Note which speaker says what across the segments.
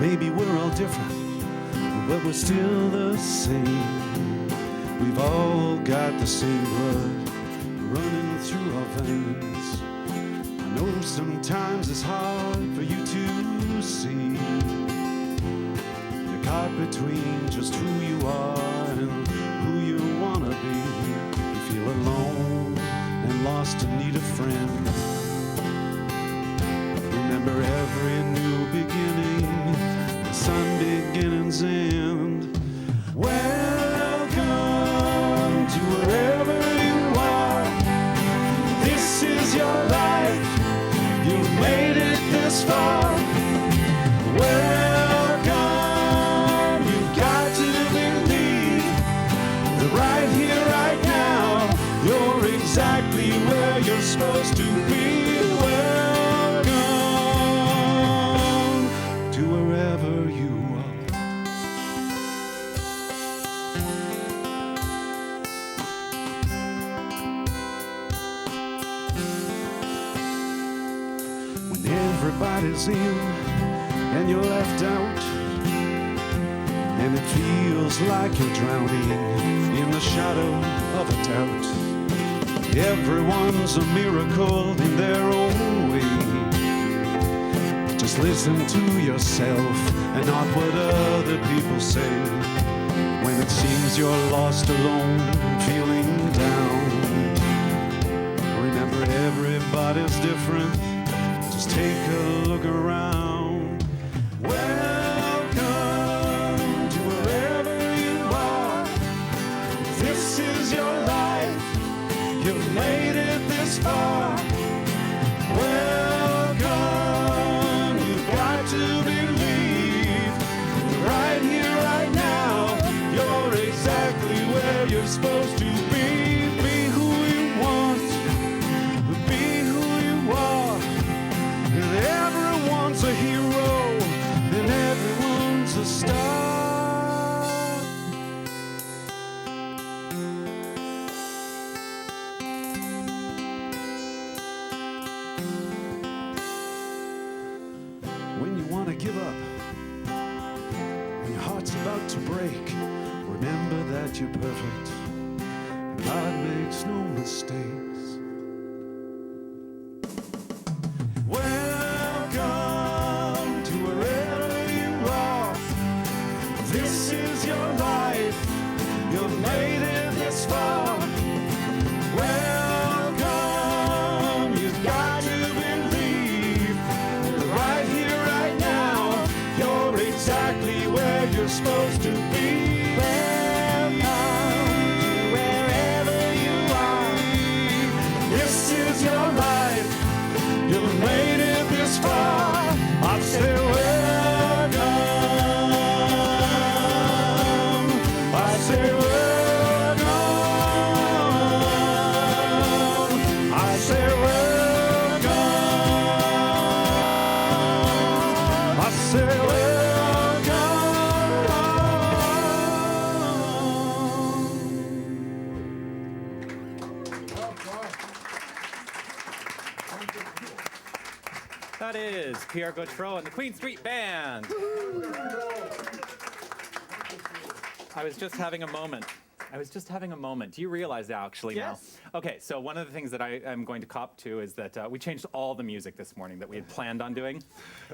Speaker 1: Maybe we're all different, but we're still the same. We've all got the same blood running through our veins. I know sometimes it's hard for you to see. You're caught between just who you are and who you want to be. You feel alone and lost and need a friend. Remember every new beginning, the sun beginning's end. Welcome to wherever you are. This is your life. You've made it this far. Welcome. You've got to believe that right here, right now, you're exactly where you're supposed to be. Welcome to wherever you are. When everybody's in and you're left out, and it feels like you're drowning in the shadow of a doubt. Everyone's a miracle in their own way. Just listen to yourself and not what other people say. When it seems you're lost, alone, feeling down, remember everybody's different. Just take a look around. Welcome to wherever you are. This is your life. You've made it this far. Welcome. You've got to believe right here, right now, you're exactly where you're supposed to be. Be who you want. Be who you are. And everyone's a hero. And everyone's a star. When you want to give up, when your heart's about to break, remember that you're perfect. God makes no mistakes. Welcome to wherever you are. This is your life. You've made it this far. Welcome. You've got to believe that right here, right now, you're exactly where you're supposed to be. Welcome wherever you are. This is your life. You've made it this far. I say welcome. I say welcome. I say welcome. I say welcome.
Speaker 2: That is Pierre Gautreau and the Queen Street Band. I was just having a moment. Do you realize that actually
Speaker 3: Yes.
Speaker 2: now? Okay, so one of the things that I am going to cop to is that we changed all the music this morning that we had planned on doing.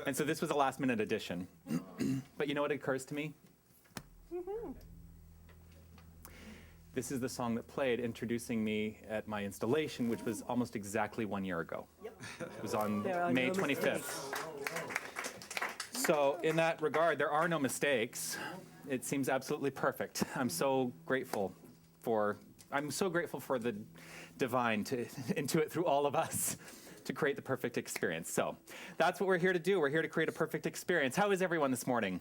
Speaker 2: And so this was a last minute addition. But you know what occurs to me? This is the song that played introducing me at my installation, which was almost exactly 1 year ago.
Speaker 3: Yep.
Speaker 2: It was on
Speaker 3: There are
Speaker 2: May
Speaker 3: no
Speaker 2: 25th. So in that regard, there are no mistakes. It seems absolutely perfect. I'm so grateful for the divine to intuit through all of us to create the perfect experience. So that's what we're here to do. We're here to create a perfect experience. How is everyone this morning?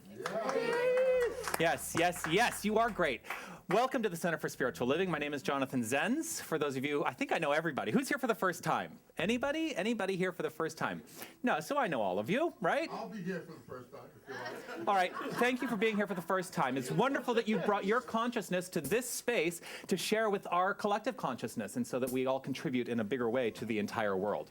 Speaker 2: Yes, yes, yes, you are great. Welcome to the Center for Spiritual Living. My name is Jonathan Zenz. For those of you, I think I know everybody. Who's here for the first time? Anybody? Anybody here for the first time? No, so I know all of you, right?
Speaker 4: I'll be here for the first time if you like.
Speaker 2: All right, thank you for being here for the first time. It's wonderful that you brought your consciousness to this space to share with our collective consciousness, and so that we all contribute in a bigger way to the entire world.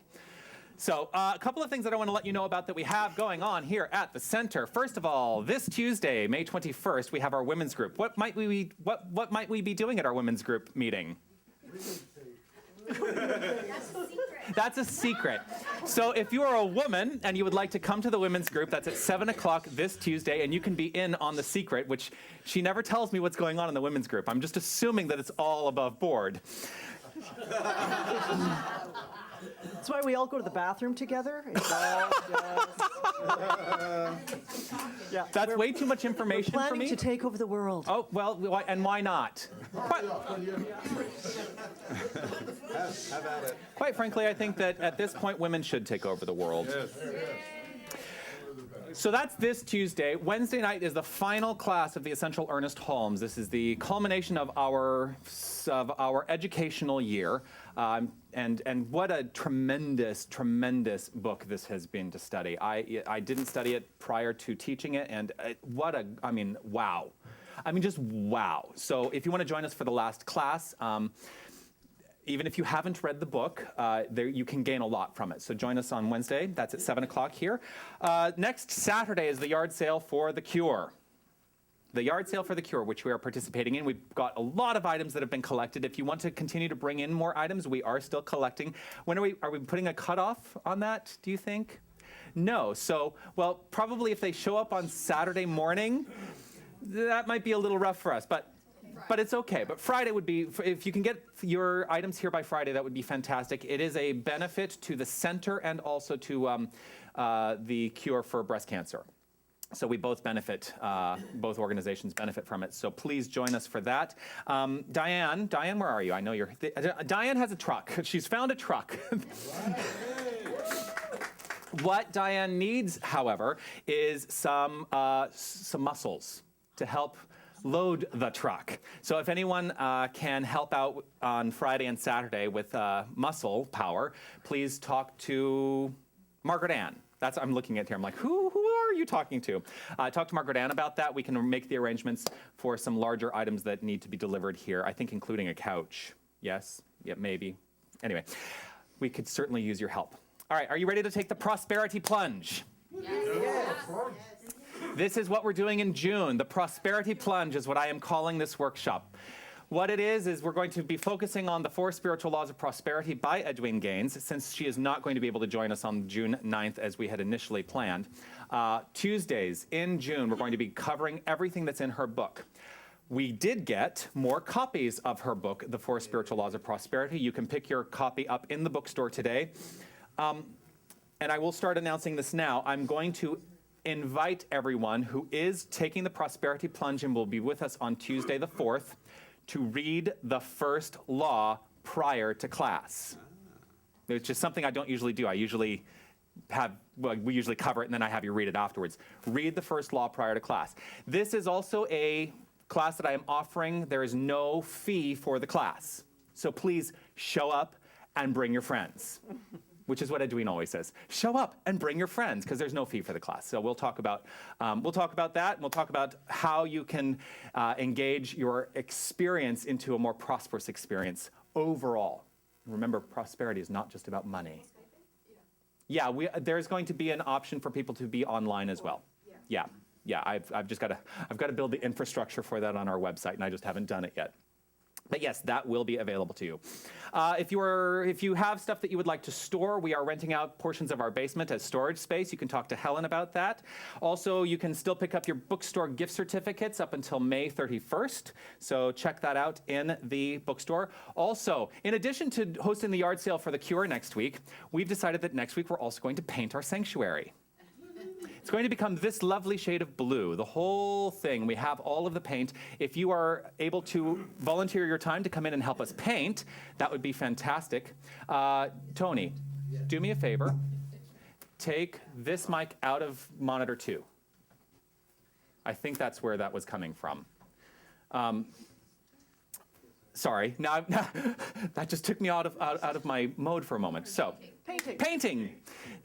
Speaker 2: So a couple of things that I want to let you know about that we have going on here at the center. First of all, this Tuesday, May 21st, we have our women's group. What might we be doing at our women's group meeting? That's a secret. So if you are a woman and you would like to come to the women's group, that's at 7 o'clock this Tuesday, and you can be in on the secret, which she never tells me what's going on in the women's group. I'm just assuming that it's all above board.
Speaker 3: That's why we all go to the bathroom together. It's all yeah,
Speaker 2: That's way too much information for
Speaker 3: planning
Speaker 2: me.
Speaker 3: to take over the world.
Speaker 2: Oh, well, and why not? Quite frankly, I think that at this point, women should take over the world. So that's this Tuesday. Wednesday night is the final class of the Essential Ernest Holmes. This is the culmination of our educational year. And what a tremendous, tremendous book this has been to study. I didn't study it prior to teaching it, and wow. Just wow. So if you want to join us for the last class, even if you haven't read the book, you can gain a lot from it. So join us on Wednesday. That's at 7 o'clock here. Next Saturday is the yard sale for the cure. The yard sale for the cure, which we are participating in. We've got a lot of items that have been collected. If you want to continue to bring in more items, we are still collecting. When are we putting a cutoff on that, do you think? No. So, well, probably if they show up on Saturday morning, that might be a little rough for us. But it's okay. But Friday would be, if you can get your items here by Friday, that would be fantastic. It is a benefit to the center and also to the cure for breast cancer. So we both benefit, both organizations benefit from it. So please join us for that. Diane, where are you? I know you're, Diane has a truck. She's found a truck. What Diane needs, however, is some muscles to help load the truck. So if anyone can help out on Friday and Saturday with muscle power, please talk to Margaret Ann. I'm looking at here. I'm like, who are you talking to? Talk to Margaret Ann about that. We can make the arrangements for some larger items that need to be delivered here. I think including a couch. Yes? Yeah, maybe. Anyway, we could certainly use your help. All right, are you ready to take the prosperity plunge?
Speaker 3: Yes.
Speaker 2: This is what we're doing in June. The prosperity plunge is what I am calling this workshop. What it is we're going to be focusing on the 4 spiritual laws of prosperity by Edwene Gaines, since she is not going to be able to join us on June 9th as we had initially planned. Tuesdays in June, we're going to be covering everything that's in her book. We did get more copies of her book, The 4 Spiritual Laws of Prosperity. You can pick your copy up in the bookstore today. And I will start announcing this now. I'm going to invite everyone who is taking the prosperity plunge and will be with us on Tuesday the 4th to read the first law prior to class. It's just something I don't usually do. We usually cover it and then I have you read it afterwards. Read the first law prior to class. This is also a class that I am offering. There is no fee for the class. So please show up and bring your friends. Which is what Edwene always says. Show up and bring your friends, because there's no fee for the class. So we'll talk about that, and we'll talk about how you can engage your experience into a more prosperous experience overall. Remember, prosperity is not just about money. Yeah, there's going to be an option for people to be online as well. Yeah. I've got to build the infrastructure for that on our website, and I just haven't done it yet. But yes, that will be available to you. If you have stuff that you would like to store, we are renting out portions of our basement as storage space. You can talk to Helen about that. Also, you can still pick up your bookstore gift certificates up until May 31st. So check that out in the bookstore. Also, in addition to hosting the yard sale for the cure next week, we've decided that next week we're also going to paint our sanctuary. It's going to become this lovely shade of blue, the whole thing. We have all of the paint. If you are able to volunteer your time to come in and help us paint, that would be fantastic. Tony, do me a favor. Take this mic out of monitor 2. I think that's where that was coming from. Sorry, now that just took me out of my mode for a moment. So, painting.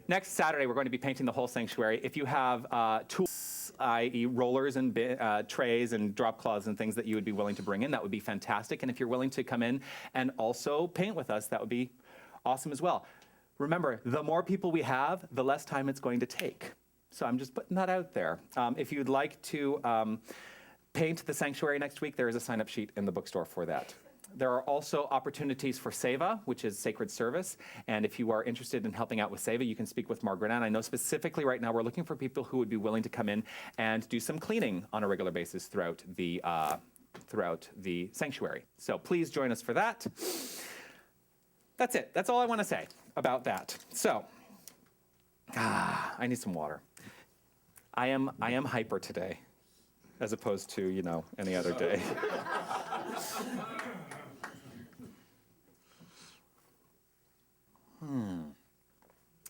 Speaker 2: Next Saturday, we're going to be painting the whole sanctuary. If you have tools, i.e. rollers and trays and drop cloths and things that you would be willing to bring in, that would be fantastic. And if you're willing to come in and also paint with us, that would be awesome as well. Remember, the more people we have, the less time it's going to take. So I'm just putting that out there. If you'd like to paint the sanctuary next week, there is a sign-up sheet in the bookstore for that. There are also opportunities for Seva, which is sacred service. And if you are interested in helping out with Seva, you can speak with Margaret Ann. I know specifically right now we're looking for people who would be willing to come in and do some cleaning on a regular basis throughout the sanctuary. So please join us for that. That's it. That's all I want to say about that. So, I need some water. I am hyper today, as opposed to, any other day.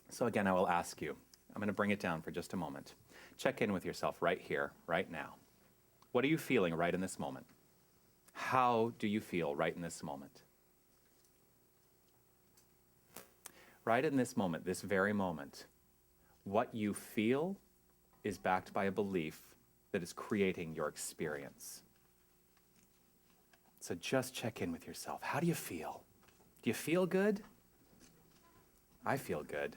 Speaker 2: So again, I will ask you, I'm going to bring it down for just a moment. Check in with yourself right here, right now. What are you feeling right in this moment? How do you feel right in this moment? Right in this moment, this very moment, what you feel is backed by a belief that is creating your experience. So just check in with yourself. How do you feel? Do you feel good? I feel good.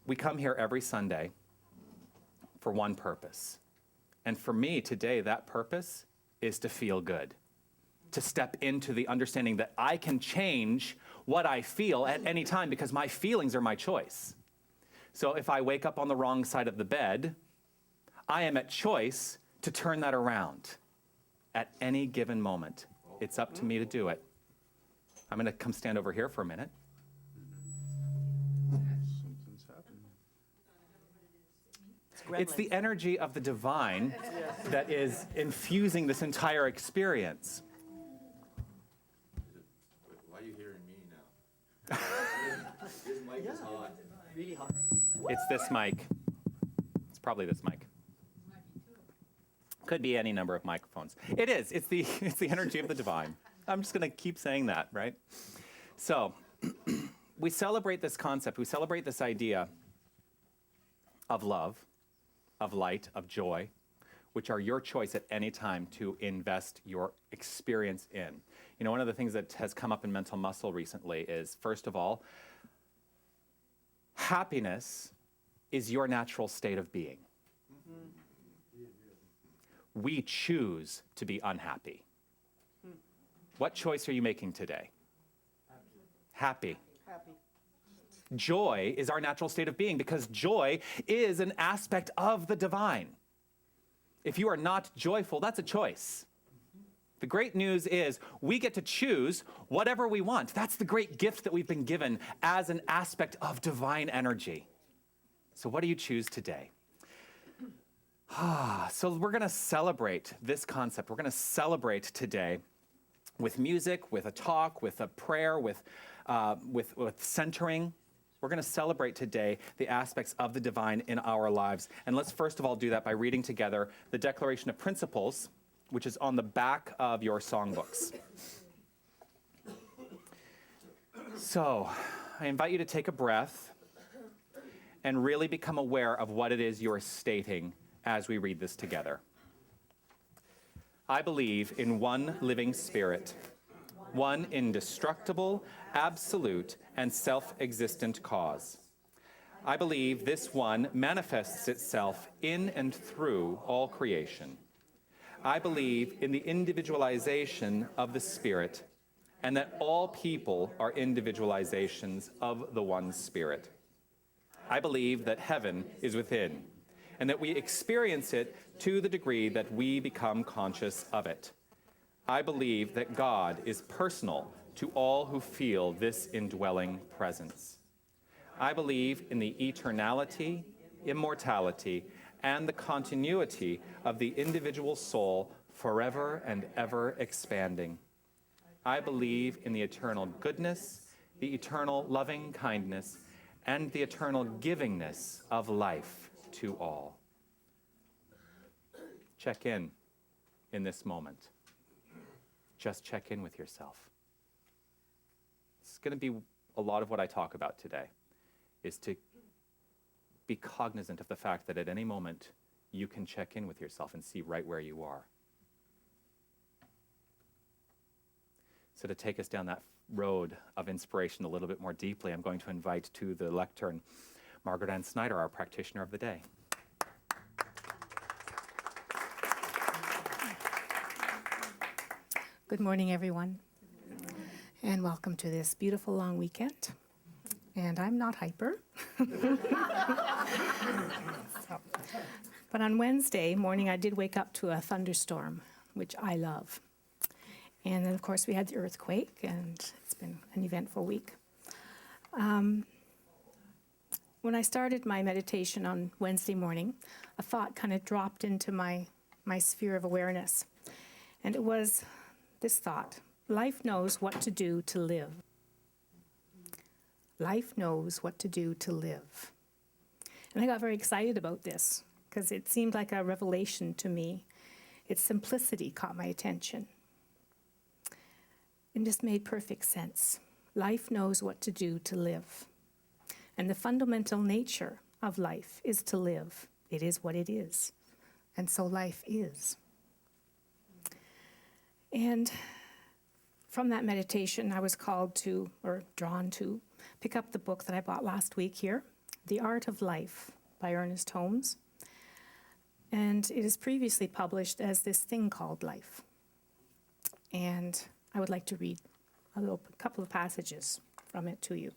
Speaker 2: We come here every Sunday for one purpose. And for me today, that purpose is to feel good, to step into the understanding that I can change what I feel at any time because my feelings are my choice. So if I wake up on the wrong side of the bed, I am at choice to turn that around at any given moment. It's up to me to do it. I'm going to come stand over here for a minute.
Speaker 1: Something's happening.
Speaker 2: It's the energy of the divine that is infusing this entire experience.
Speaker 4: Why are you hearing me now? This mic is hot.
Speaker 3: Really hot.
Speaker 2: It's this mic. It's probably this mic. Could be any number of microphones. It is. It's the energy of the divine. I'm just going to keep saying that, right? So we celebrate this concept. We celebrate this idea of love, of light, of joy, which are your choice at any time to invest your experience in. One of the things that has come up in Mental Muscle recently is, first of all, happiness is your natural state of being. We choose to be unhappy. What choice are you making today? Happy.
Speaker 3: Happy.
Speaker 2: Joy is our natural state of being because joy is an aspect of the divine. If you are not joyful, that's a choice. The great news is we get to choose whatever we want. That's the great gift that we've been given as an aspect of divine energy. So what do you choose today? So we're going to celebrate this concept. We're going to celebrate today with music, with a talk, with a prayer, with centering. We're going to celebrate today the aspects of the divine in our lives. And let's first of all do that by reading together the Declaration of Principles, which is on the back of your songbooks. So I invite you to take a breath and really become aware of what it is you're stating as we read this together. I believe in one living spirit, one indestructible, absolute, and self-existent cause. I believe this one manifests itself in and through all creation. I believe in the individualization of the Spirit, and that all people are individualizations of the one Spirit. I believe that heaven is within, and that we experience it to the degree that we become conscious of it. I believe that God is personal to all who feel this indwelling presence. I believe in the eternality, immortality, and the continuity of the individual soul forever and ever expanding. I believe in the eternal goodness, the eternal loving kindness, and the eternal givingness of life to all. Check in this moment. Just check in with yourself. It's going to be a lot of what I talk about today, is to be cognizant of the fact that at any moment you can check in with yourself and see right where you are. So to take us down that road of inspiration a little bit more deeply, I'm going to invite to the lectern Margaret Ann Snyder, our practitioner of the day.
Speaker 5: Good morning, everyone, and welcome to this beautiful long weekend. And I'm not hyper. But on Wednesday morning, I did wake up to a thunderstorm, which I love. And then, of course, we had the earthquake, and it's been an eventful week. When I started my meditation on Wednesday morning, a thought kind of dropped into my sphere of awareness. And it was this thought: life knows what to do to live. Life knows what to do to live. And I got very excited about this because it seemed like a revelation to me. Its simplicity caught my attention. It just made perfect sense. Life knows what to do to live. And the fundamental nature of life is to live. It is what it is. And so life is. And from that meditation, I was called to, or drawn to, pick up the book that I bought last week here, The Art of Life by Ernest Holmes. And it is previously published as This Thing Called Life. And I would like to read a couple of passages from it to you.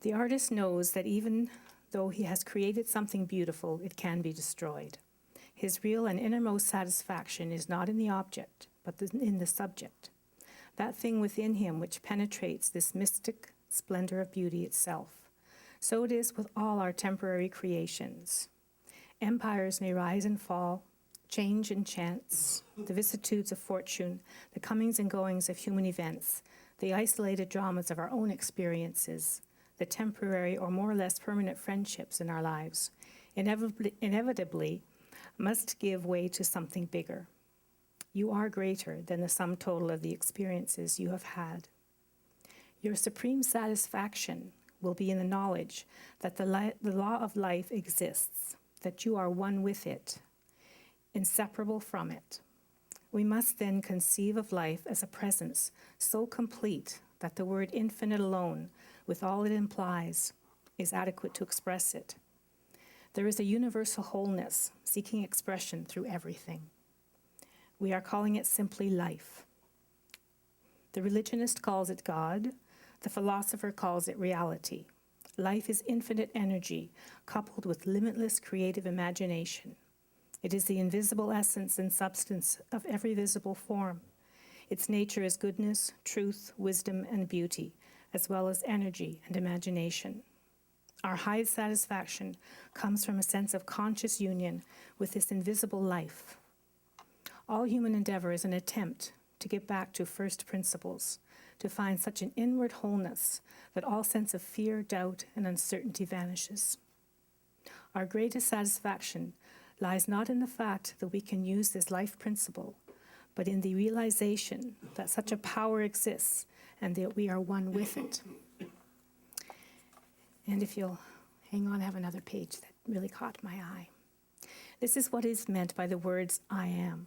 Speaker 5: The artist knows that even though he has created something beautiful, it can be destroyed. His real and innermost satisfaction is not in the object, but in the subject, that thing within him which penetrates this mystic splendor of beauty itself. So it is with all our temporary creations. Empires may rise and fall, change and chance, the vicissitudes of fortune, the comings and goings of human events, the isolated dramas of our own experiences, the temporary or more or less permanent friendships in our lives, inevitably must give way to something bigger. You are greater than the sum total of the experiences you have had. Your supreme satisfaction will be in the knowledge that the law of life exists, that you are one with it, inseparable from it. We must then conceive of life as a presence so complete that the word infinite alone, with all it implies, is adequate to express it. There is a universal wholeness seeking expression through everything. We are calling it simply life. The religionist calls it God. The philosopher calls it reality. Life is infinite energy coupled with limitless creative imagination. It is the invisible essence and substance of every visible form. Its nature is goodness, truth, wisdom, and beauty, as well as energy and imagination. Our highest satisfaction comes from a sense of conscious union with this invisible life. All human endeavor is an attempt to get back to first principles, to find such an inward wholeness that all sense of fear, doubt, and uncertainty vanishes. Our greatest satisfaction lies not in the fact that we can use this life principle, but in the realization that such a power exists and that we are one with it. And if you'll hang on, I have another page that really caught my eye. This is what is meant by the words, I am.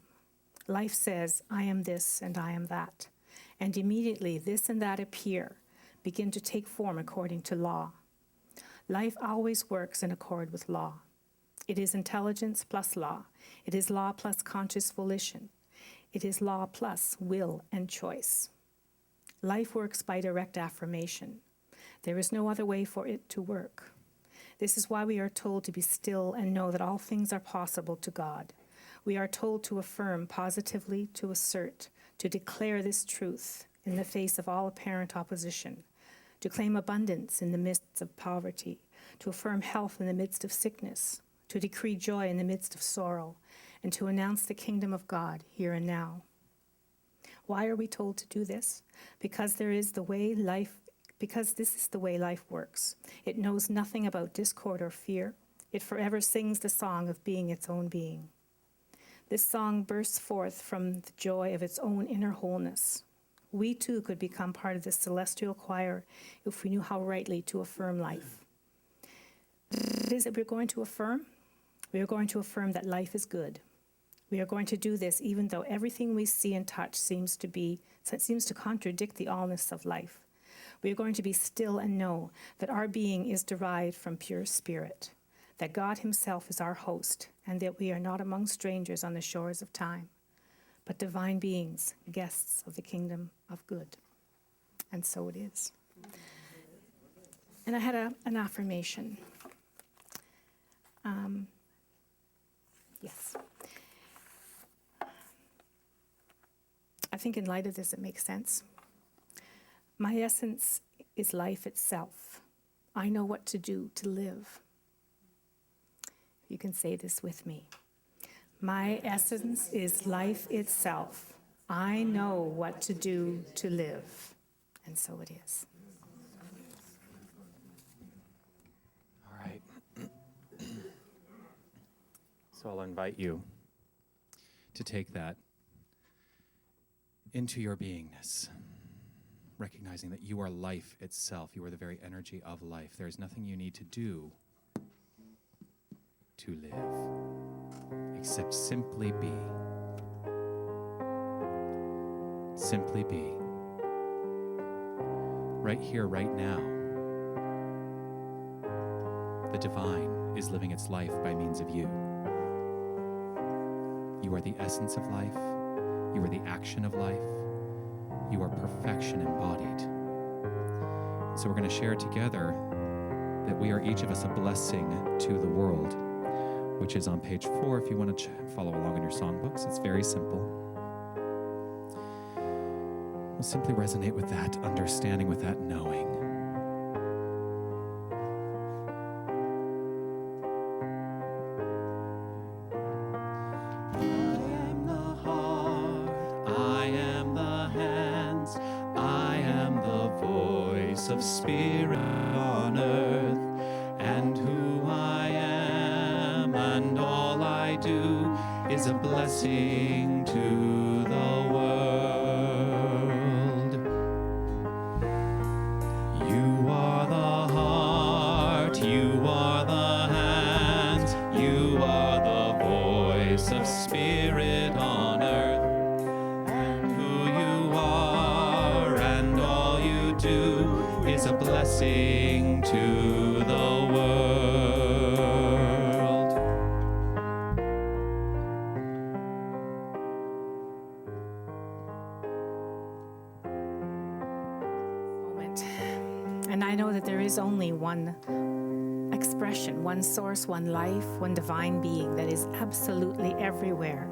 Speaker 5: Life says, I am this and I am that. And immediately this and that appear, begin to take form according to law. Life always works in accord with law. It is intelligence plus law. It is law plus conscious volition. It is law plus will and choice. Life works by direct affirmation. There is no other way for it to work. This is why we are told to be still and know that all things are possible to God. We are told to affirm positively, to assert, to declare this truth in the face of all apparent opposition, to claim abundance in the midst of poverty, to affirm health in the midst of sickness, to decree joy in the midst of sorrow, and to announce the kingdom of God here and now. Why are we told to do this? Because this is the way life works. It knows nothing about discord or fear. It forever sings the song of being its own being. This song bursts forth from the joy of its own inner wholeness. We too could become part of this celestial choir if we knew how rightly to affirm life. What is it we're going to affirm? We are going to affirm that life is good. We are going to do this even though everything we see and touch seems to contradict the allness of life. We are going to be still and know that our being is derived from pure spirit, that God himself is our host, and that we are not among strangers on the shores of time, but divine beings, guests of the kingdom of good. And so it is. And I had an affirmation. Yes. I think in light of this, it makes sense. My essence is life itself. I know what to do to live. You can say this with me. My essence is life itself. I know what to do to live. And so it is.
Speaker 2: All right. So I'll invite you to take that into your beingness, recognizing that you are life itself. You are the very energy of life. There is nothing you need to do to live except simply be. Simply be. Right here, right now. The divine is living its life by means of you. You are the essence of life. You are the action of life. You are perfection embodied. So we're going to share together that we are each of us a blessing to the world, which is on page 4 if you want to follow along in your songbooks. It's very simple. We'll simply resonate with that understanding, with that knowing. Of spirit on earth, and who I am and all I do is a blessing to the world. You are the heart, you are the hands, you are the voice of spirit on earth. Is a blessing to the world.
Speaker 5: Moment. And I know that there is only one expression, one source, one life, one divine being that is absolutely everywhere.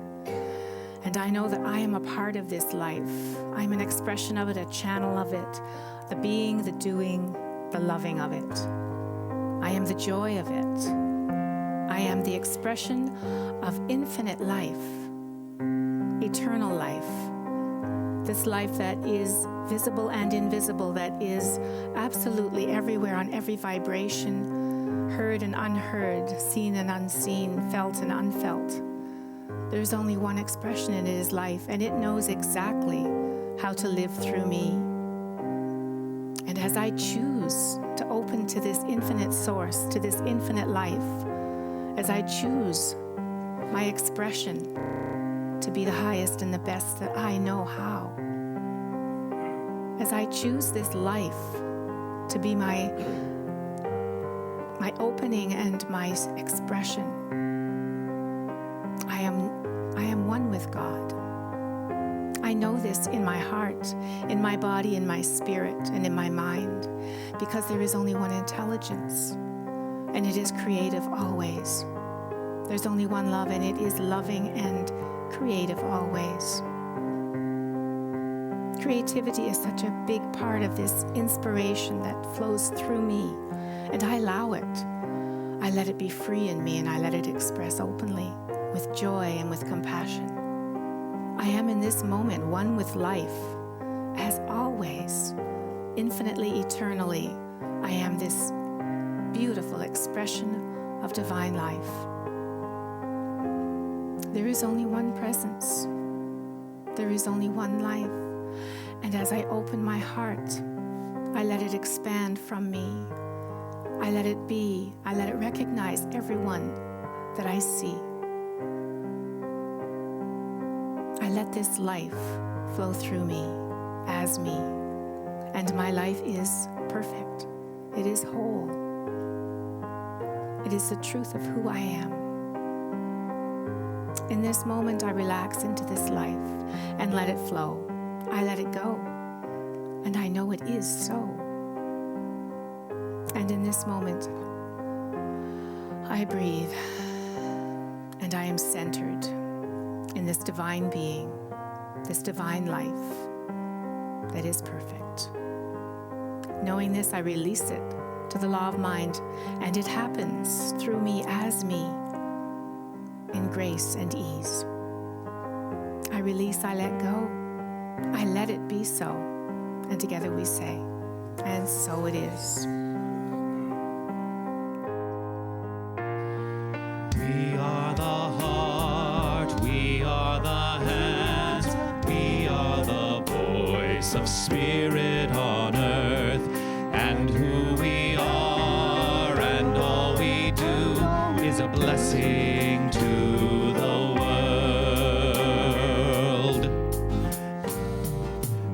Speaker 5: And I know that I am a part of this life. I'm an expression of it, a channel of it, the being, the doing, the loving of it. I am the joy of it. I am the expression of infinite life, eternal life. This life that is visible and invisible, that is absolutely everywhere on every vibration, heard and unheard, seen and unseen, felt and unfelt. There's only one expression, and it is life, and it knows exactly how to live through me. And as I choose to open to this infinite source, to this infinite life, as I choose my expression to be the highest and the best that I know how, as I choose this life to be my opening and my expression, I am one with God. I know this in my heart, in my body, in my spirit, and in my mind, because there is only one intelligence, and it is creative always. There's only one love, and it is loving and creative always. Creativity is such a big part of this inspiration that flows through me, and I allow it. I let it be free in me, and I let it express openly, with joy and with compassion. I am in this moment one with life, as always, infinitely, eternally. I am this beautiful expression of divine life. There is only one presence. There is only one life. And as I open my heart, I let it expand from me. I let it be. I let it recognize everyone that I see. let this life flow through me, as me, and my life is perfect. It is whole. It is the truth of who I am. In this moment, I relax into this life and let it flow. I let it go, and I know it is so. And in this moment, I breathe, and I am centered in this divine being, this divine life that is perfect. Knowing this, I release it to the law of mind, and it happens through me as me in grace and ease. I release, I let go, I let it be so, and together we say, and so it is.
Speaker 1: We are the heart, we are the hands, we are the voice of spirit on earth, and who we are and all we do is a blessing to the world.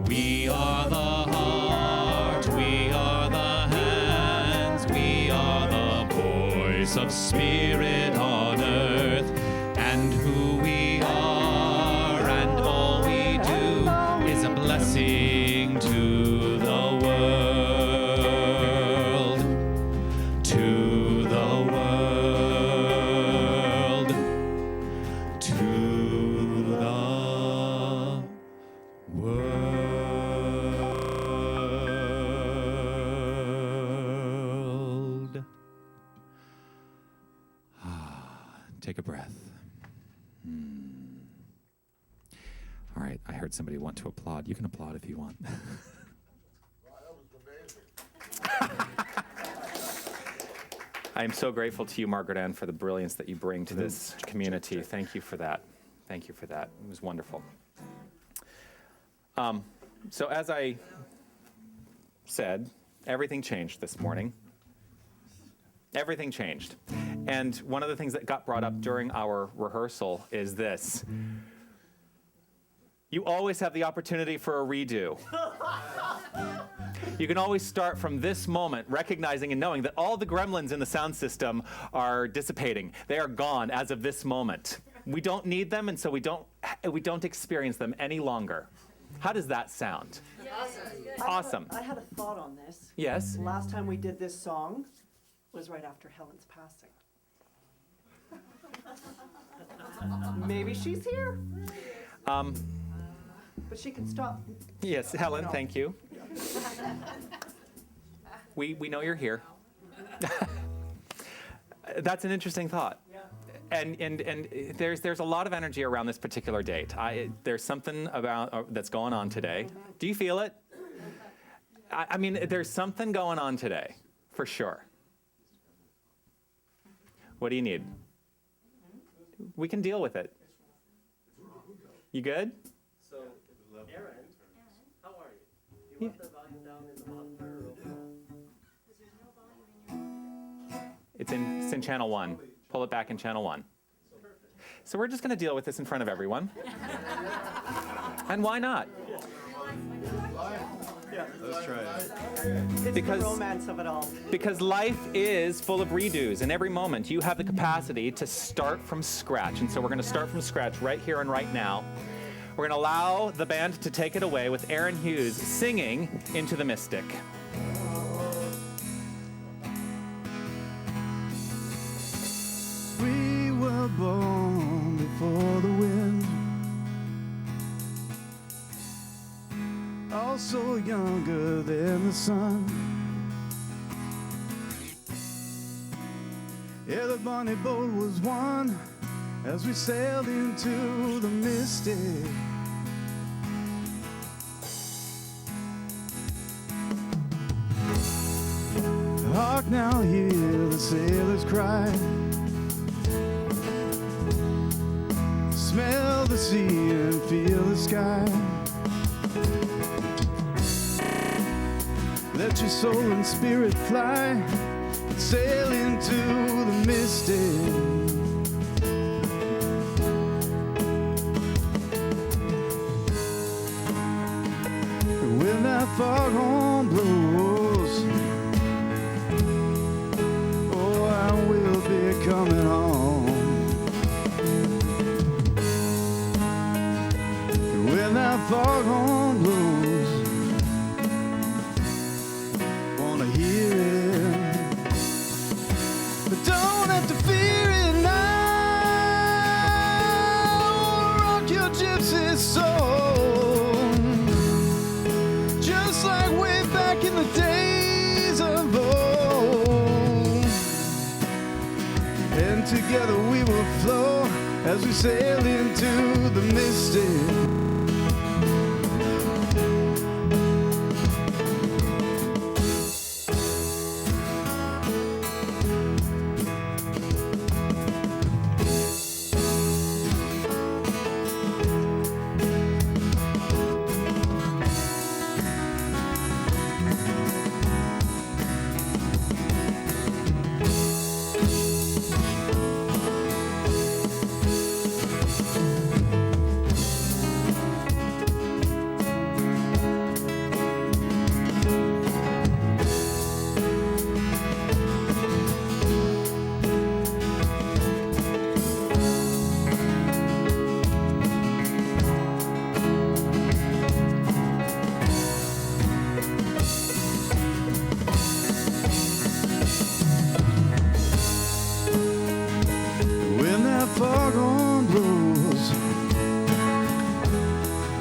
Speaker 1: We are the heart, we are the hands, we are the voice of spirit on earth, and who we are and all we do is a blessing to the world, to the world, to the world. Take a breath. All right, I heard somebody want to applaud. You can applaud if you want. I am so grateful to you, Margaret Ann, for the brilliance that you bring to this community. Thank you for that. Thank you for that. It was wonderful. So as I said, everything changed this morning. Everything changed. And one of the things that got brought up during our rehearsal is this. You always have the opportunity for a redo. You can always start from this moment, recognizing and knowing that all the gremlins in the sound system are dissipating. They are gone as of this moment. We don't need them, and so we don't experience them any longer. How does that sound? Awesome.
Speaker 3: I had a thought on this.
Speaker 1: Yes?
Speaker 3: Last time we did this song was right after Helen's passing. Maybe she's here. But she can stop.
Speaker 1: Yes, Helen, thank you. We know you're here. That's an interesting thought. And there's a lot of energy around this particular date. There's something about that's going on today. Do you feel it? I mean, there's something going on today, for sure. What do you need? We can deal with it. You good?
Speaker 6: So, Aaron, how are you? Do you want the volume down in the bottom or
Speaker 2: It's in channel 1. Pull it back in channel 1. So we're just going to deal with this in front of everyone. And why not?
Speaker 4: Let's try it.
Speaker 3: It's
Speaker 2: Because-
Speaker 3: the romance of it all.
Speaker 2: Because life is full of redos, and every moment you have the capacity to start from scratch. And so we're going to start from scratch right here and right now. We're going to allow the band to take it away with Aaron Hughes singing Into the Mystic.
Speaker 1: We were born before the wind, also younger than the sun. Yeah, the bonnie boat was one as we sailed into the mystic. Hark now, hear the sailors cry. Smell the sea and feel the sky. Let your soul and spirit fly and sail into the mystic. foghorn blows, oh, I will be coming home. When that foghorn blows, wanna hear it, but don't have to fear it now. Rock your gypsy soul, just like way back in the days of old. And together we will flow as we sail into the mystic. Foghorn blows,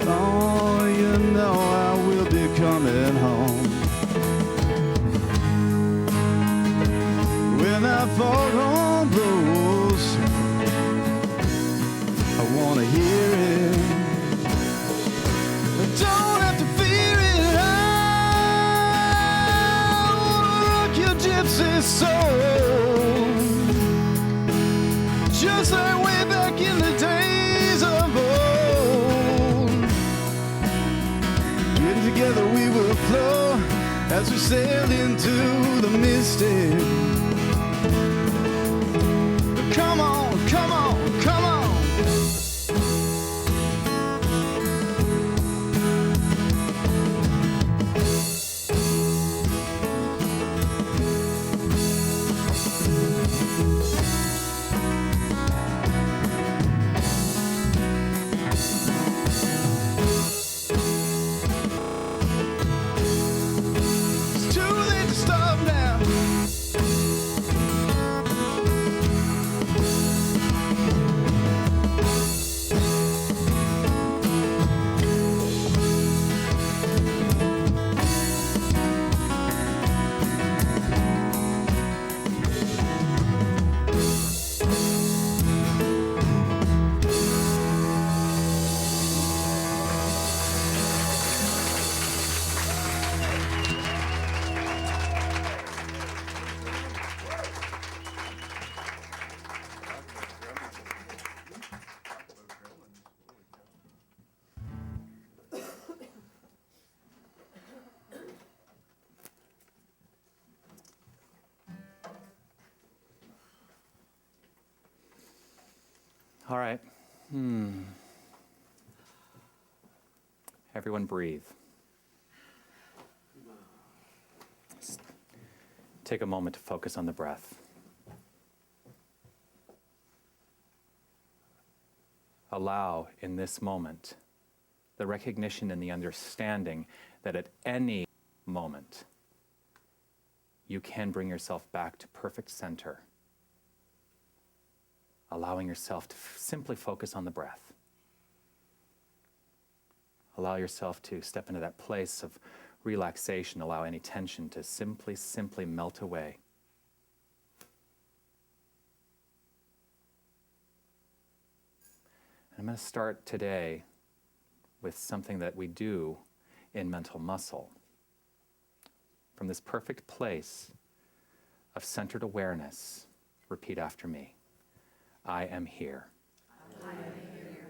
Speaker 1: oh, you know I will be coming home. When that foghorn blows, I wanna hear it, I don't have to fear it. I wanna rock your gypsy soul, just like way back in the days of old. And together we will flow as we sail into the mystic. Come on, come on, come on. It's too late to stop now.
Speaker 2: All right. Everyone breathe. Just take a moment to focus on the breath. Allow in this moment the recognition and the understanding that at any moment you can bring yourself back to perfect center. Allowing yourself to simply focus on the breath. Allow yourself to step into that place of relaxation. Allow any tension to simply melt away. And I'm going to start today with something that we do in mental muscle. From this perfect place of centered awareness, repeat after me. I am here. I am here.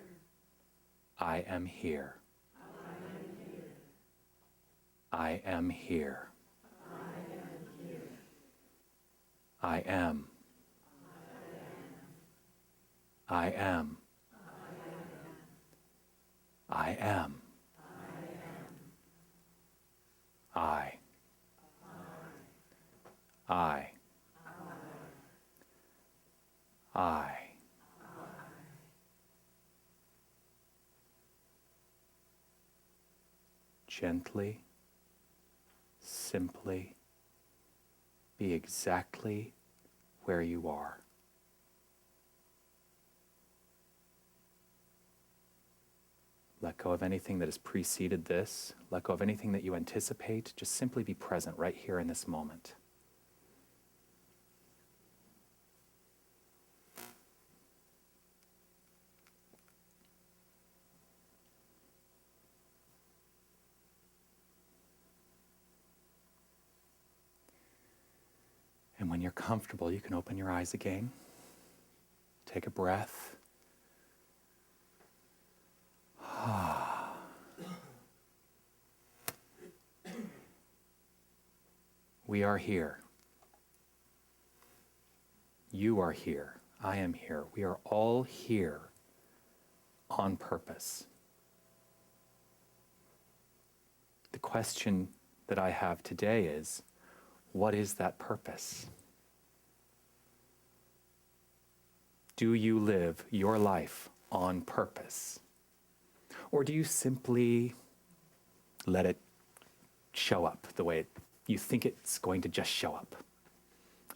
Speaker 2: I am here. I am here. I am. I am. I am. I. I. Gently, simply, be exactly where you are. Let go of anything that has preceded this. Let go of anything that you anticipate. Just simply be present right here in this moment. And when you're comfortable, you can open your eyes again. Take a breath. We are here. You are here. I am here. We are all here on purpose. The question that I have today is, what is that purpose? Do you live your life on purpose? Or do you simply let it show up the way you think it's going to just show up?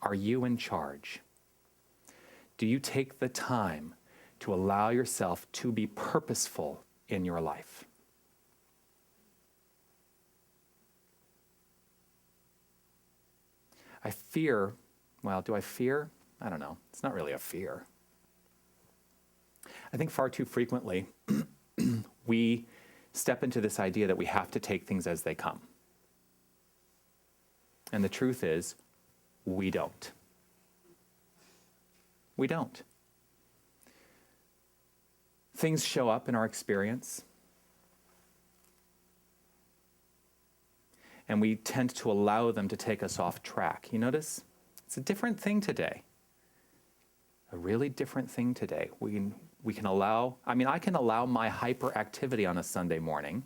Speaker 2: Are you in charge? Do you take the time to allow yourself to be purposeful in your life? I fear, well, do I fear? I don't know. It's not really a fear. I think far too frequently we step into this idea that we have to take things as they come. And the truth is, we don't. We don't. Things show up in our experience, and we tend to allow them to take us off track. You notice? It's a different thing today. A really different thing today. We can allow, I can allow my hyperactivity on a Sunday morning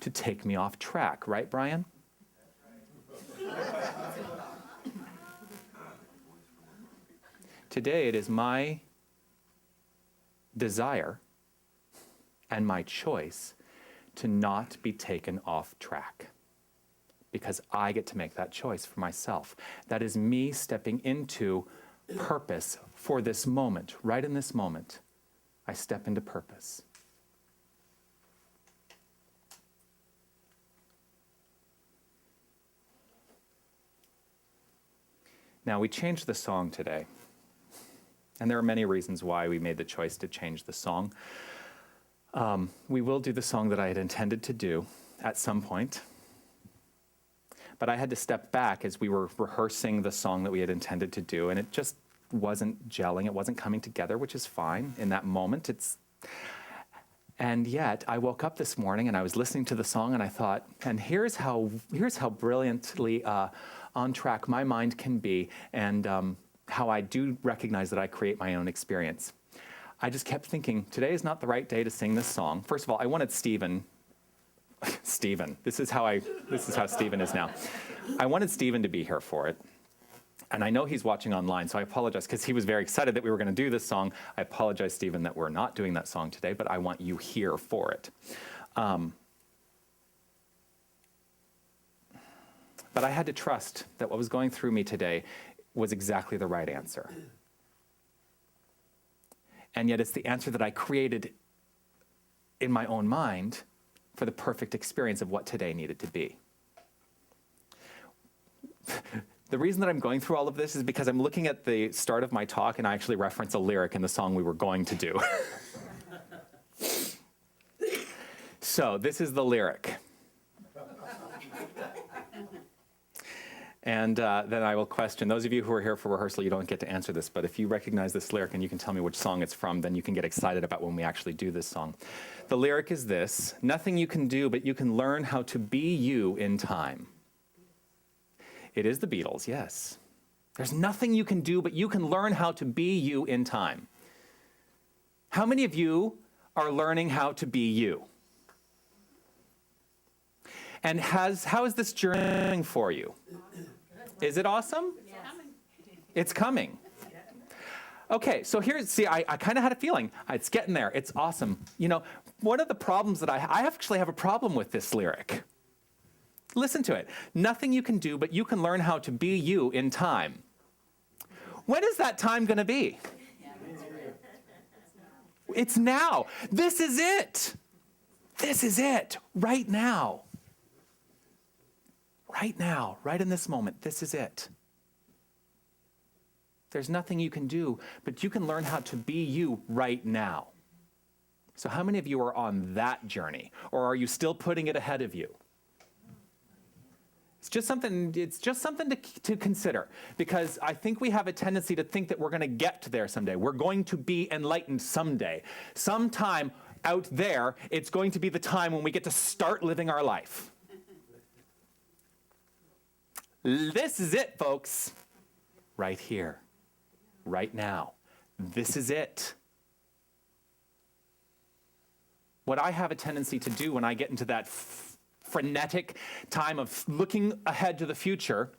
Speaker 2: to take me off track, right, Brian? Today, it is my desire and my choice to not be taken off track, because I get to make that choice for myself. That is me stepping into purpose for this moment. Right in this moment, I step into purpose. Now, we changed the song today. And there are many reasons why we made the choice to change the song. We will do the song that I had intended to do at some point. But I had to step back as we were rehearsing the song that we had intended to do, and it just wasn't gelling. It wasn't coming together, which is fine in that moment. And yet, I woke up this morning and I was listening to the song and I thought, and here's how brilliantly on track my mind can be, and how I do recognize that I create my own experience. I just kept thinking, today is not the right day to sing this song. First of all, I wanted Stephen, this is how Stephen is now. I wanted Stephen to be here for it. And I know he's watching online, so I apologize, because he was very excited that we were going to do this song. I apologize, Stephen, that we're not doing that song today, but I want you here for it. But I had to trust that what was going through me today was exactly the right answer. And yet it's the answer that I created in my own mind for the perfect experience of what today needed to be. The reason that I'm going through all of this is because I'm looking at the start of my talk and I actually reference a lyric in the song we were going to do. So this is the lyric. And then I will question, those of you who are here for rehearsal, you don't get to answer this, but if you recognize this lyric and you can tell me which song it's from, then you can get excited about when we actually do this song. The lyric is this: nothing you can do, but you can learn how to be you in time. It is the Beatles, yes. There's nothing you can do, but you can learn how to be you in time. How many of you are learning how to be you? And how is this journey for you? Is it awesome? It's coming. Okay, so here's, see, I kind of had a feeling. It's getting there. It's awesome. You know, one of the problems that I actually have a problem with this lyric. Listen to it. Nothing you can do, but you can learn how to be you in time. When is that time going to be? It's now. This is it. This is it. Right now. Right now. Right in this moment. This is it. There's nothing you can do, but you can learn how to be you right now. So how many of you are on that journey? Or are you still putting it ahead of you? It's just something to consider, because I think we have a tendency to think that we're going to get there someday. We're going to be enlightened someday. Sometime out there, it's going to be the time when we get to start living our life. This is it, folks. Right here. Right now. This is it. What I have a tendency to do when I get into that frenetic time of looking ahead to the future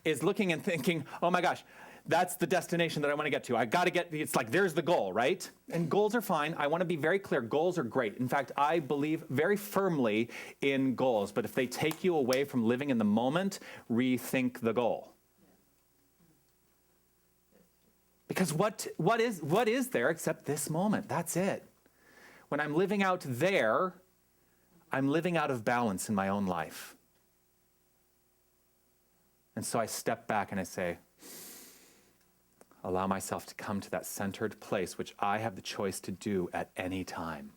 Speaker 2: is looking and thinking, oh my gosh, that's the destination that I want to get to. I got to get, it's like, there's the goal, right? And goals are fine. I want to be very clear. Goals are great. In fact, I believe very firmly in goals. But if they take you away from living in the moment, rethink the goal. Because what is there except this moment? That's it. When I'm living out there, I'm living out of balance in my own life. And so I step back and I say, allow myself to come to that centered place, which I have the choice to do at any time.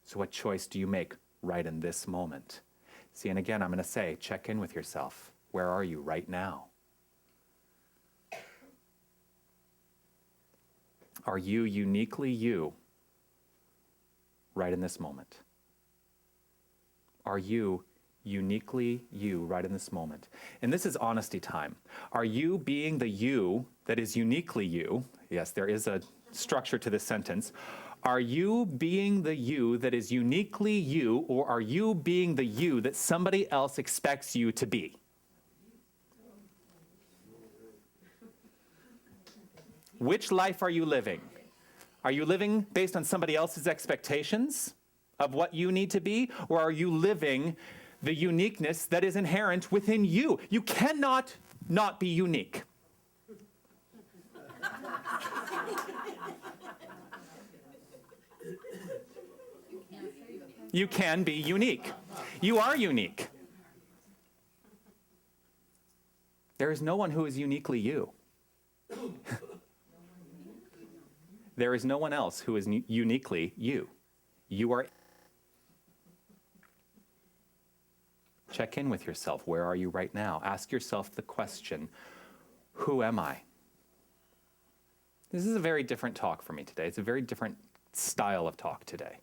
Speaker 2: So what choice do you make right in this moment? See, and again, I'm going to say, check in with yourself. Where are you right now? Are you uniquely you right in this moment? Are you uniquely you right in this moment? And this is honesty time. Are you being the you that is uniquely you? Yes, there is a structure to this sentence. Are you being the you that is uniquely you, or are you being the you that somebody else expects you to be? Which life are you living? Are you living based on somebody else's expectations of what you need to be? Or are you living the uniqueness that is inherent within you? You cannot not be unique. You can be unique. You are unique. There is no one who is uniquely you. There is no one else who is uniquely you. You are. Check in with yourself. Where are you right now? Ask yourself the question, who am I? This is a very different talk for me today. It's a very different style of talk today.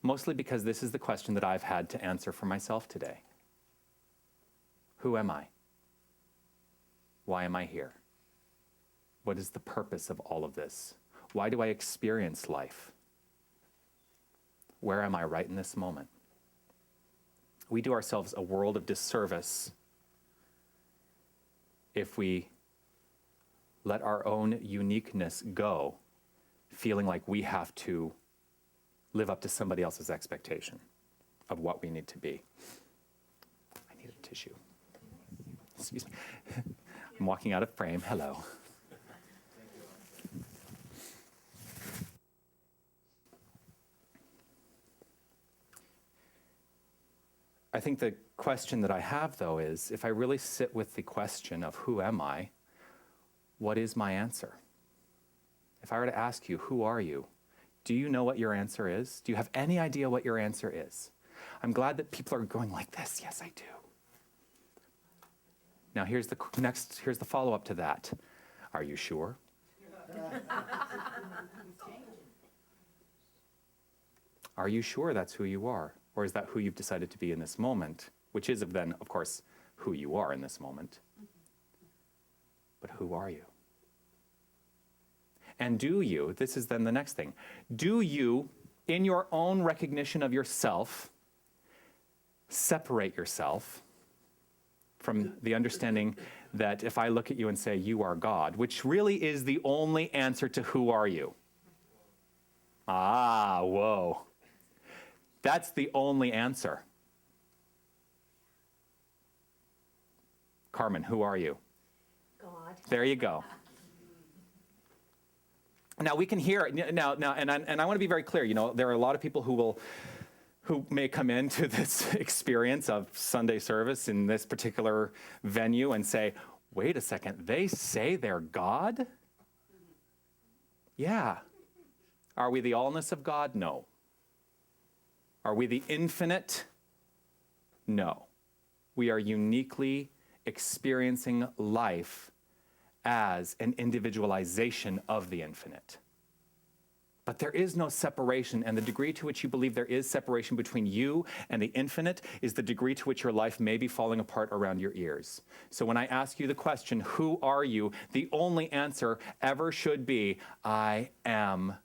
Speaker 2: Mostly because this is the question that I've had to answer for myself today. Who am I? Why am I here? What is the purpose of all of this? Why do I experience life? Where am I right in this moment? We do ourselves a world of disservice if we let our own uniqueness go, feeling like we have to live up to somebody else's expectation of what we need to be. I need a tissue. Excuse me. I'm walking out of frame. Hello. I think the question that I have, though, is if I really sit with the question of who am I, what is my answer? If I were to ask you, who are you? Do you know what your answer is? Do you have any idea what your answer is? I'm glad that people are going like this. Yes, I do. Now, here's the follow-up to that. Are you sure? Are you sure that's who you are? Or is that who you've decided to be in this moment? Which is then, of course, who you are in this moment. But who are you? And do you, this is then the next thing, do you, in your own recognition of yourself, separate yourself from the understanding that if I look at you and say, you are God, which really is the only answer to who are you? Ah, whoa. That's the only answer. Carmen, who are you?
Speaker 5: God.
Speaker 2: There you go. Now we can hear now, and I want to be very clear. You know, there are a lot of people who may come into this experience of Sunday service in this particular venue and say, "Wait a second, they say they're God?" Yeah. Are we the allness of God? No. Are we the infinite? No. We are uniquely experiencing life as an individualization of the infinite. But there is no separation, and the degree to which you believe there is separation between you and the infinite is the degree to which your life may be falling apart around your ears. So when I ask you the question, who are you? The only answer ever should be, I am.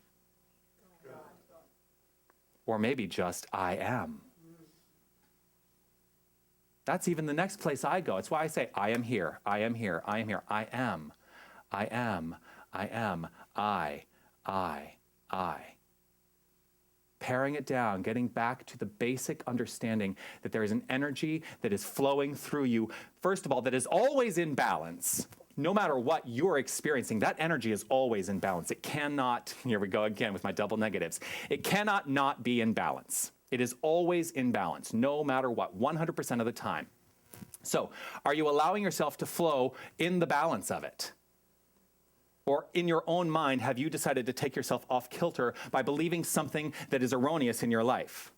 Speaker 2: Or maybe just, I am. That's even the next place I go. It's why I say, I am here, I am here, I am here, I am, I am, I am, I. Paring it down, getting back to the basic understanding that there is an energy that is flowing through you, first of all, that is always in balance. No matter what you're experiencing, that energy is always in balance. It cannot, here we go again with my double negatives, it cannot not be in balance. It is always in balance, no matter what, 100% of the time. So, are you allowing yourself to flow in the balance of it? Or in your own mind, have you decided to take yourself off kilter by believing something that is erroneous in your life?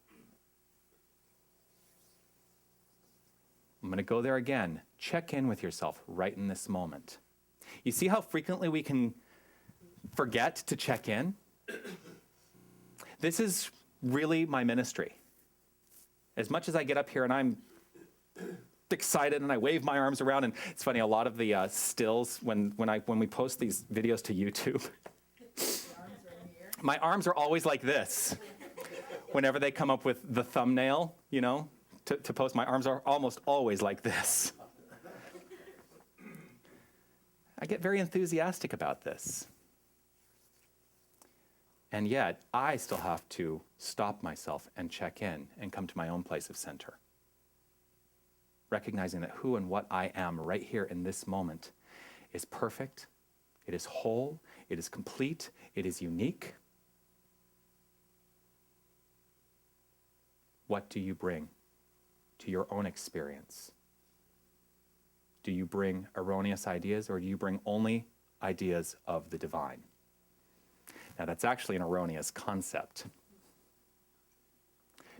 Speaker 2: I'm going to go there again. Check in with yourself right in this moment. You see how frequently we can forget to check in? This is really my ministry. As much as I get up here and I'm excited and I wave my arms around, and it's funny, a lot of the stills when we post these videos to YouTube, my arms are always like this. Whenever they come up with the thumbnail, you know, to post, my arms are almost always like this. I get very enthusiastic about this. And yet, I still have to stop myself and check in and come to my own place of center. Recognizing that who and what I am right here in this moment is perfect, it is whole, it is complete, it is unique. What do you bring to your own experience? Do you bring erroneous ideas, or do you bring only ideas of the divine? Now, that's actually an erroneous concept,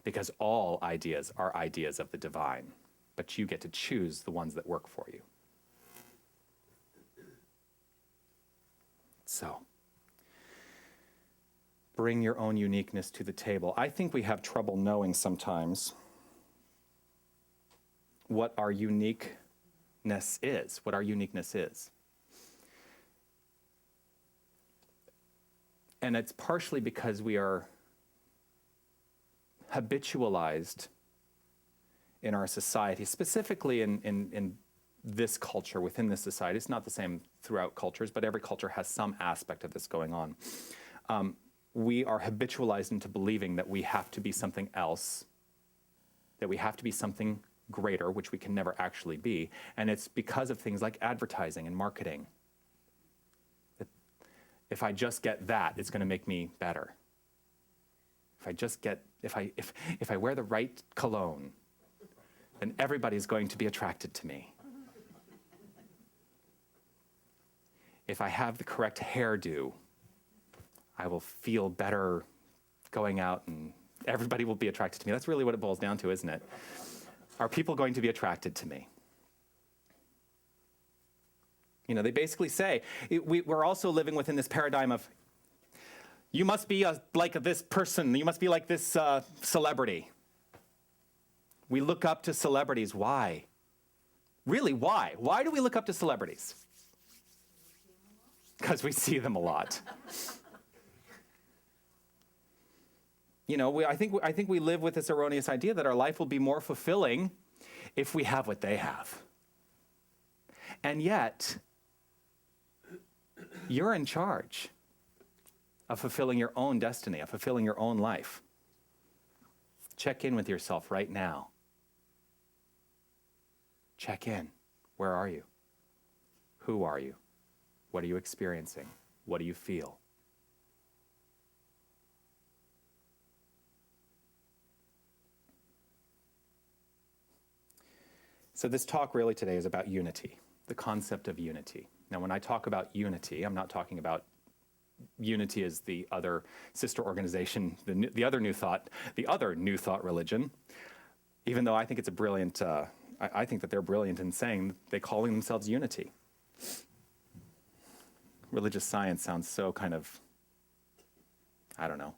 Speaker 2: because all ideas are ideas of the divine, but you get to choose the ones that work for you. So, bring your own uniqueness to the table. I think we have trouble knowing sometimes what our uniqueness is, And it's partially because we are habitualized in our society, specifically in this culture, within this society. It's not the same throughout cultures, but every culture has some aspect of this going on. We are habitualized into believing that we have to be something else, that we have to be something greater, which we can never actually be. And it's because of things like advertising and marketing. If I just get that, it's going to make me better. If I wear the right cologne, then everybody's going to be attracted to me. If I have the correct hairdo, I will feel better going out and everybody will be attracted to me. That's really what it boils down to, isn't it? Are people going to be attracted to me? You know, they basically say, we're also living within this paradigm of, you must be like this person, you must be like this celebrity. We look up to celebrities. Why? Really, why? Why do we look up to celebrities? Because we see them a lot. I think we live with this erroneous idea that our life will be more fulfilling if we have what they have. And yet, you're in charge of fulfilling your own destiny, of fulfilling your own life. Check in with yourself right now. Check in. Where are you? Who are you? What are you experiencing? What do you feel? So this talk really today is about unity, the concept of unity. Now, when I talk about unity, I'm not talking about unity as the other sister organization, the other New Thought religion, even though I think it's a brilliant, I think that they're brilliant in saying they calling themselves unity. Religious science sounds so kind of, I don't know.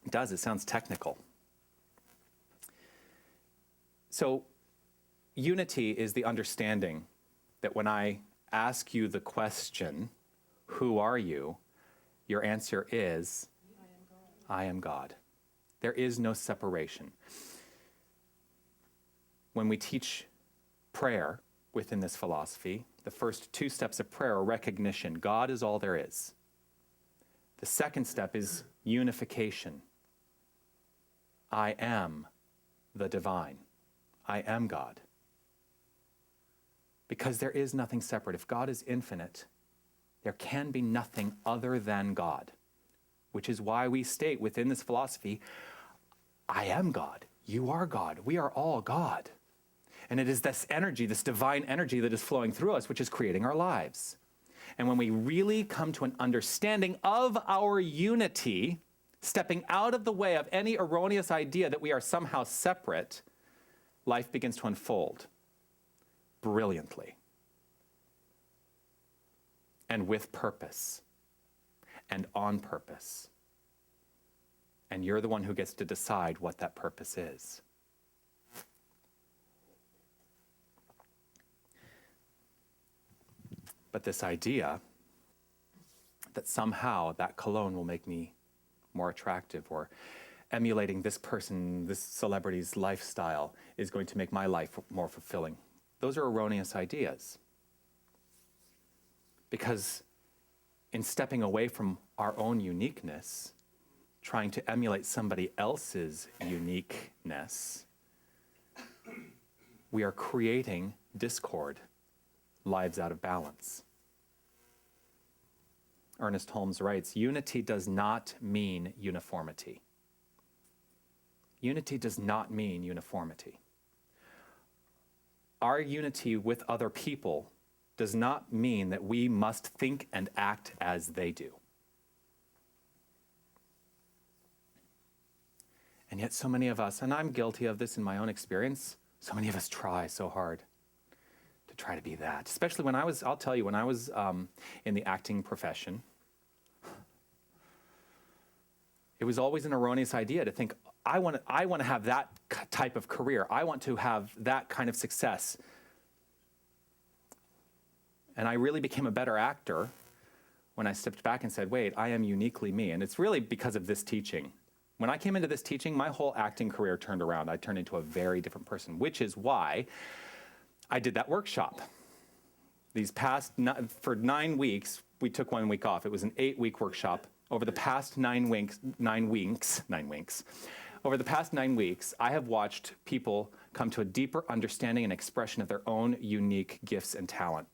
Speaker 2: It does, it sounds technical. So unity is the understanding that when I ask you the question, who are you? Your answer is, I am God. There is no separation. When we teach prayer within this philosophy, the first 2 steps of prayer are recognition. God is all there is. The second step is unification. I am the divine. I am God. Because there is nothing separate. If God is infinite, there can be nothing other than God, which is why we state within this philosophy, I am God, you are God, we are all God. And it is this energy, this divine energy that is flowing through us, which is creating our lives. And when we really come to an understanding of our unity, stepping out of the way of any erroneous idea that we are somehow separate, life begins to unfold brilliantly and with purpose and on purpose. And you're the one who gets to decide what that purpose is. But this idea that somehow that cologne will make me more attractive, or emulating this person, this celebrity's lifestyle is going to make my life more fulfilling. Those are erroneous ideas. Because in stepping away from our own uniqueness, trying to emulate somebody else's uniqueness, we are creating discord, lives out of balance. Ernest Holmes writes, unity does not mean uniformity. Unity does not mean uniformity. Our unity with other people does not mean that we must think and act as they do. And yet so many of us, and I'm guilty of this in my own experience, so many of us try so hard to try to be that. Especially when I was in the acting profession, it was always an erroneous idea to think, I want to have that type of career. I want to have that kind of success. And I really became a better actor when I stepped back and said, wait, I am uniquely me. And it's really because of this teaching. When I came into this teaching, my whole acting career turned around. I turned into a very different person, which is why I did that workshop. For 9 weeks, we took 1 week off. It was an 8-week workshop. Over the past 9 weeks, over the past 9 weeks, I have watched people come to a deeper understanding and expression of their own unique gifts and talent.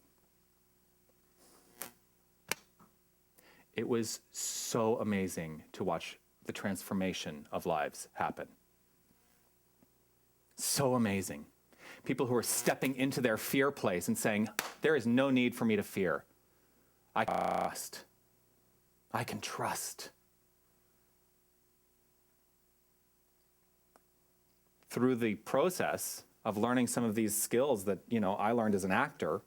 Speaker 2: It was so amazing to watch the transformation of lives happen. So amazing. People who are stepping into their fear place and saying, there is no need for me to fear. I can trust. Through the process of learning some of these skills that, I learned as an actor,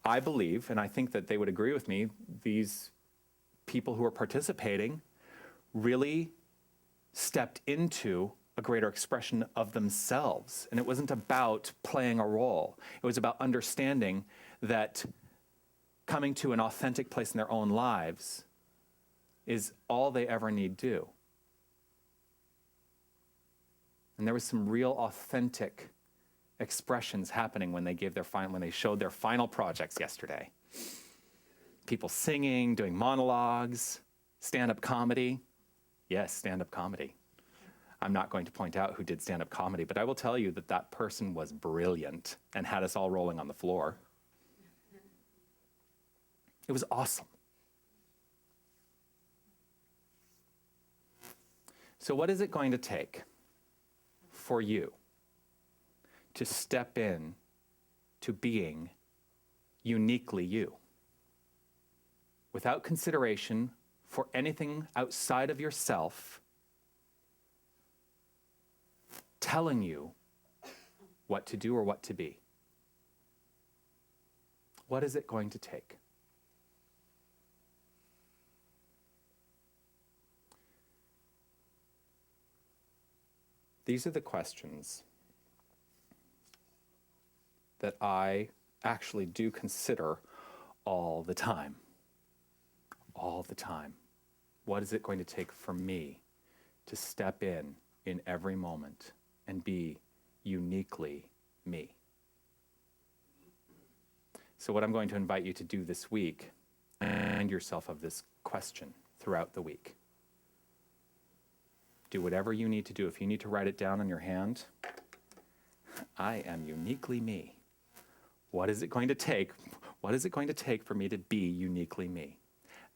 Speaker 2: I believe, and I think that they would agree with me, these people who are participating really stepped into a greater expression of themselves. And it wasn't about playing a role. It was about understanding that coming to an authentic place in their own lives is all they ever need do. And there was some real authentic expressions happening when they showed their final projects yesterday. People singing, doing monologues, stand-up comedy. Yes, stand-up comedy. I'm not going to point out who did stand-up comedy, but I will tell you that that person was brilliant and had us all rolling on the floor. It was awesome. So what is it going to take for you to step in to being uniquely you, without consideration for anything outside of yourself telling you what to do or what to be? What is it going to take? These are the questions that I actually do consider all the time. All the time. What is it going to take for me to step in every moment and be uniquely me? So what I'm going to invite you to do this week, remind yourself of this question throughout the week. Do whatever you need to do. If you need to write it down on your hand, I am uniquely me. What is it going to take? What is it going to take for me to be uniquely me?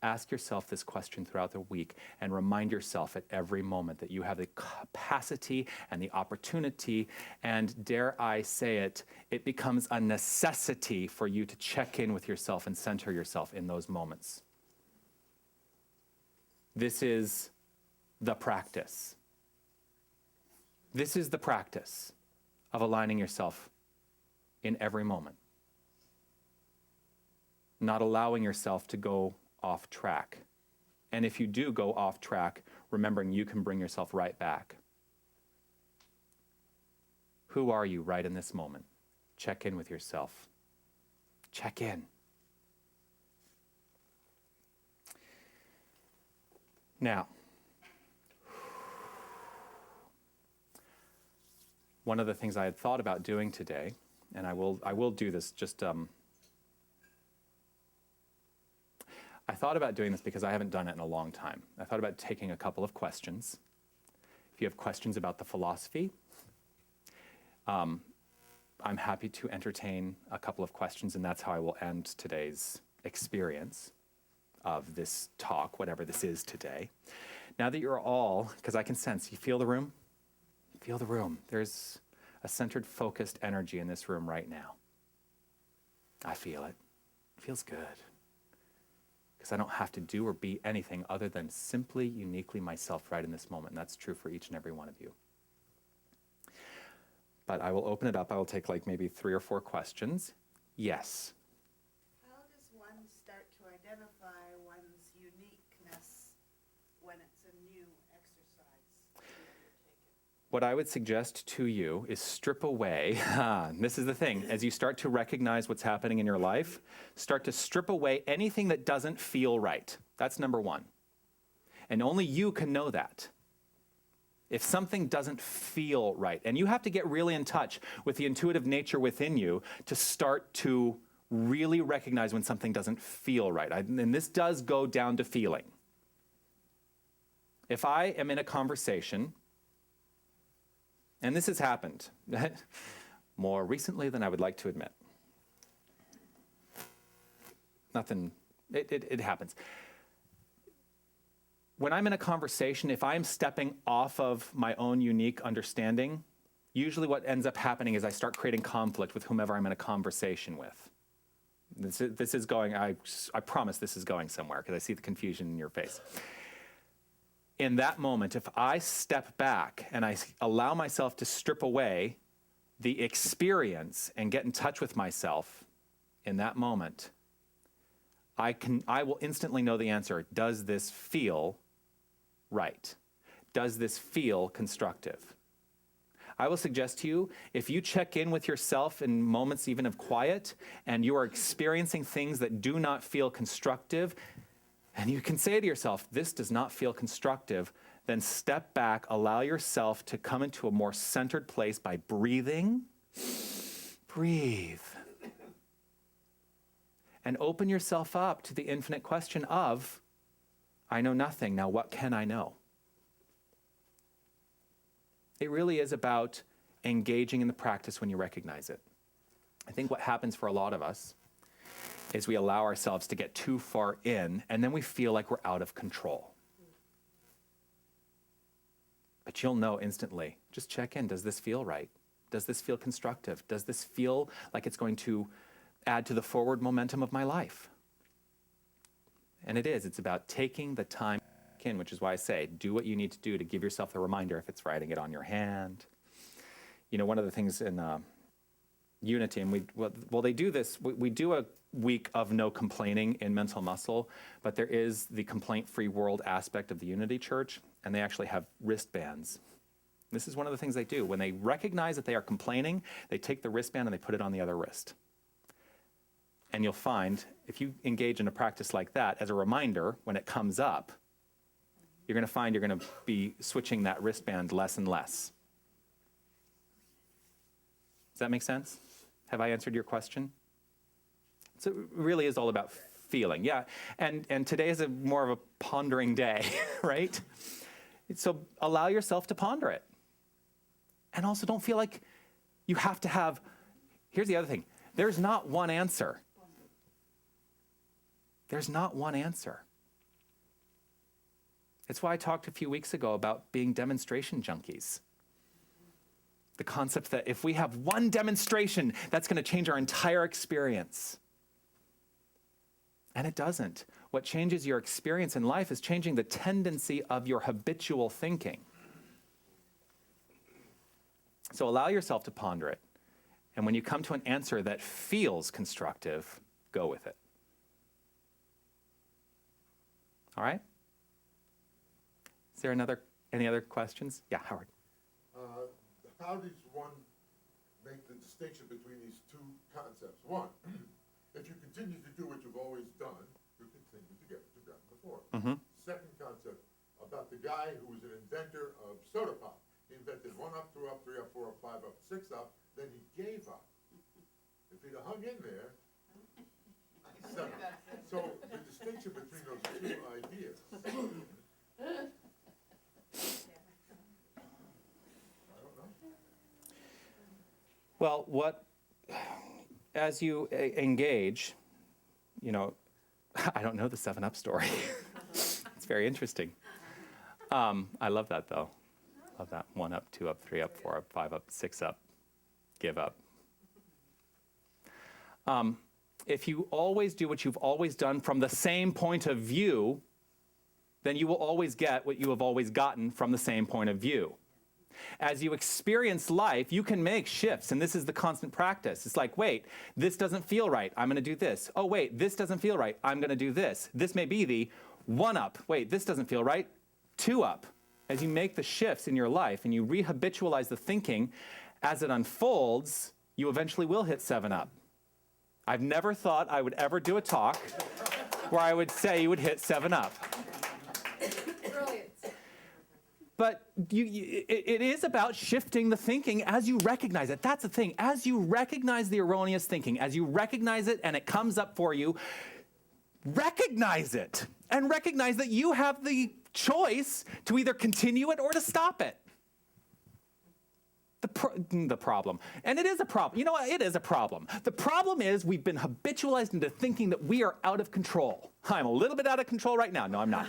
Speaker 2: Ask yourself this question throughout the week and remind yourself at every moment that you have the capacity and the opportunity, and dare I say it, it becomes a necessity for you to check in with yourself and center yourself in those moments. This is the practice. This is the practice of aligning yourself in every moment. Not allowing yourself to go off track. And if you do go off track, remembering you can bring yourself right back. Who are you right in this moment? Check in with yourself. Check in. Now, one of the things I had thought about doing today, and I will do this just I thought about doing this because I haven't done it in a long time. I thought about taking a couple of questions. If you have questions about the philosophy, I'm happy to entertain a couple of questions, and that's how I will end today's experience of this talk, whatever this is today. Now that you're all, because I can sense, you feel the room? Feel the room. There's a centered, focused energy in this room right now. I feel it. It feels good. Because I don't have to do or be anything other than simply, uniquely myself right in this moment. And that's true for each and every one of you. But I will open it up. I will take like maybe 3 or 4 questions. Yes.
Speaker 7: How does one start to identify one's uniqueness when it's a new exercise to be undertaken?
Speaker 2: What I would suggest to you is strip away, this is the thing, as you start to recognize what's happening in your life, start to strip away anything that doesn't feel right. That's number 1. And only you can know that. If something doesn't feel right, and you have to get really in touch with the intuitive nature within you to start to really recognize when something doesn't feel right. And this does go down to feeling. If I am in a conversation, and this has happened more recently than I would like to admit. It happens. When I'm in a conversation, if I'm stepping off of my own unique understanding, usually what ends up happening is I start creating conflict with whomever I'm in a conversation with. This is going, I promise this is going somewhere because I see the confusion in your face. In that moment, if I step back and I allow myself to strip away the experience and get in touch with myself in that moment, I will instantly know the answer. Does this feel right? Does this feel constructive? I will suggest to you, if you check in with yourself in moments even of quiet, and you are experiencing things that do not feel constructive, and you can say to yourself, this does not feel constructive, then step back, allow yourself to come into a more centered place by breathing. Breathe. And open yourself up to the infinite question of, I know nothing, now what can I know? It really is about engaging in the practice when you recognize it. I think what happens for a lot of us is we allow ourselves to get too far in, and then we feel like we're out of control. But you'll know instantly. Just check in. Does this feel right? Does this feel constructive? Does this feel like it's going to add to the forward momentum of my life? And it is. It's about taking the time in, which is why I say, do what you need to do to give yourself the reminder, if it's writing it on your hand. You know, one of the things in Unity, and they do this, we do a week of no complaining in Mental Muscle, but there is the complaint-free world aspect of the Unity Church, and they actually have wristbands. This is one of the things they do. When they recognize that they are complaining, they take the wristband and they put it on the other wrist. And you'll find, if you engage in a practice like that, as a reminder, when it comes up, you're going to find you're going to be switching that wristband less and less. Does that make sense? Have I answered your question? So it really is all about feeling, yeah. And today is more of a pondering day, right? So allow yourself to ponder it. And also don't feel like you have to have, here's the other thing, there's not one answer. There's not one answer. It's why I talked a few weeks ago about being demonstration junkies. The concept that if we have one demonstration, that's going to change our entire experience. And it doesn't. What changes your experience in life is changing the tendency of your habitual thinking. So allow yourself to ponder it. And when you come to an answer that feels constructive, go with it. All right? Is there any other questions? Yeah, Howard.
Speaker 8: How does one make the distinction between these two concepts? One, if you continue to do what you've always done, you continue to get what you've done before.
Speaker 2: Mm-hmm.
Speaker 8: Second concept, about the guy who was an inventor of soda pop. He invented 1 up, 2 up, 3 up, 4 up, 5 up, 6 up, then he gave up. If he'd have hung in there, 7. So the distinction between those two ideas.
Speaker 2: Well, as you engage, you know, I don't know the 7-Up story. It's very interesting. I love that, though. Love that. 1 up, 2 up, 3 up, 4 up, 5 up, 6 up, give up. If you always do what you've always done from the same point of view, then you will always get what you have always gotten from the same point of view. As you experience life, you can make shifts, and this is the constant practice. It's like, wait, this doesn't feel right. I'm going to do this. Oh, wait, this doesn't feel right. I'm going to do this. This may be the 1 up. Wait, this doesn't feel right. 2 up. As you make the shifts in your life and you rehabitualize the thinking, as it unfolds, you eventually will hit 7 up. I've never thought I would ever do a talk where I would say you would hit 7 up. But it is about shifting the thinking as you recognize it. That's the thing. As you recognize the erroneous thinking, as you recognize it and it comes up for you, recognize it. And recognize that you have the choice to either continue it or to stop it. The problem. And it is a problem. You know what? It is a problem. The problem is we've been habitualized into thinking that we are out of control. I'm a little bit out of control right now. No, I'm not.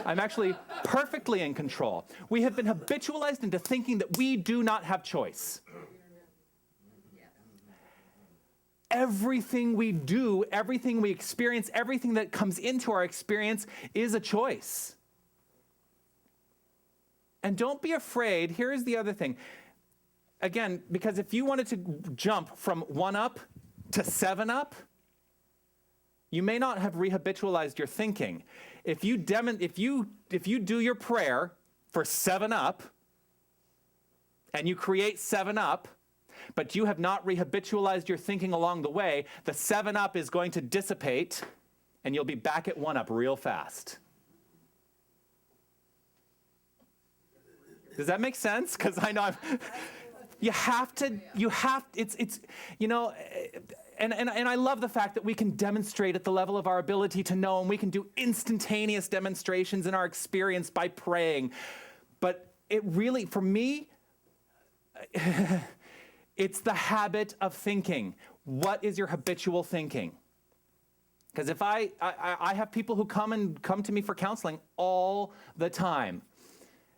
Speaker 2: I'm actually perfectly in control. We have been habitualized into thinking that we do not have choice. Everything we do, everything we experience, everything that comes into our experience is a choice. And don't be afraid. Here's the other thing. Again, because if you wanted to jump from 1 up to 7 up, you may not have rehabitualized your thinking. If you do your prayer for 7 up, and you create 7 up, but you have not rehabitualized your thinking along the way, the 7 up is going to dissipate, and you'll be back at 1 up real fast. Does that make sense? Because I know and I love the fact that we can demonstrate at the level of our ability to know, and we can do instantaneous demonstrations in our experience by praying. But it really, for me, it's the habit of thinking. What is your habitual thinking? Because if I have people who come to me for counseling all the time.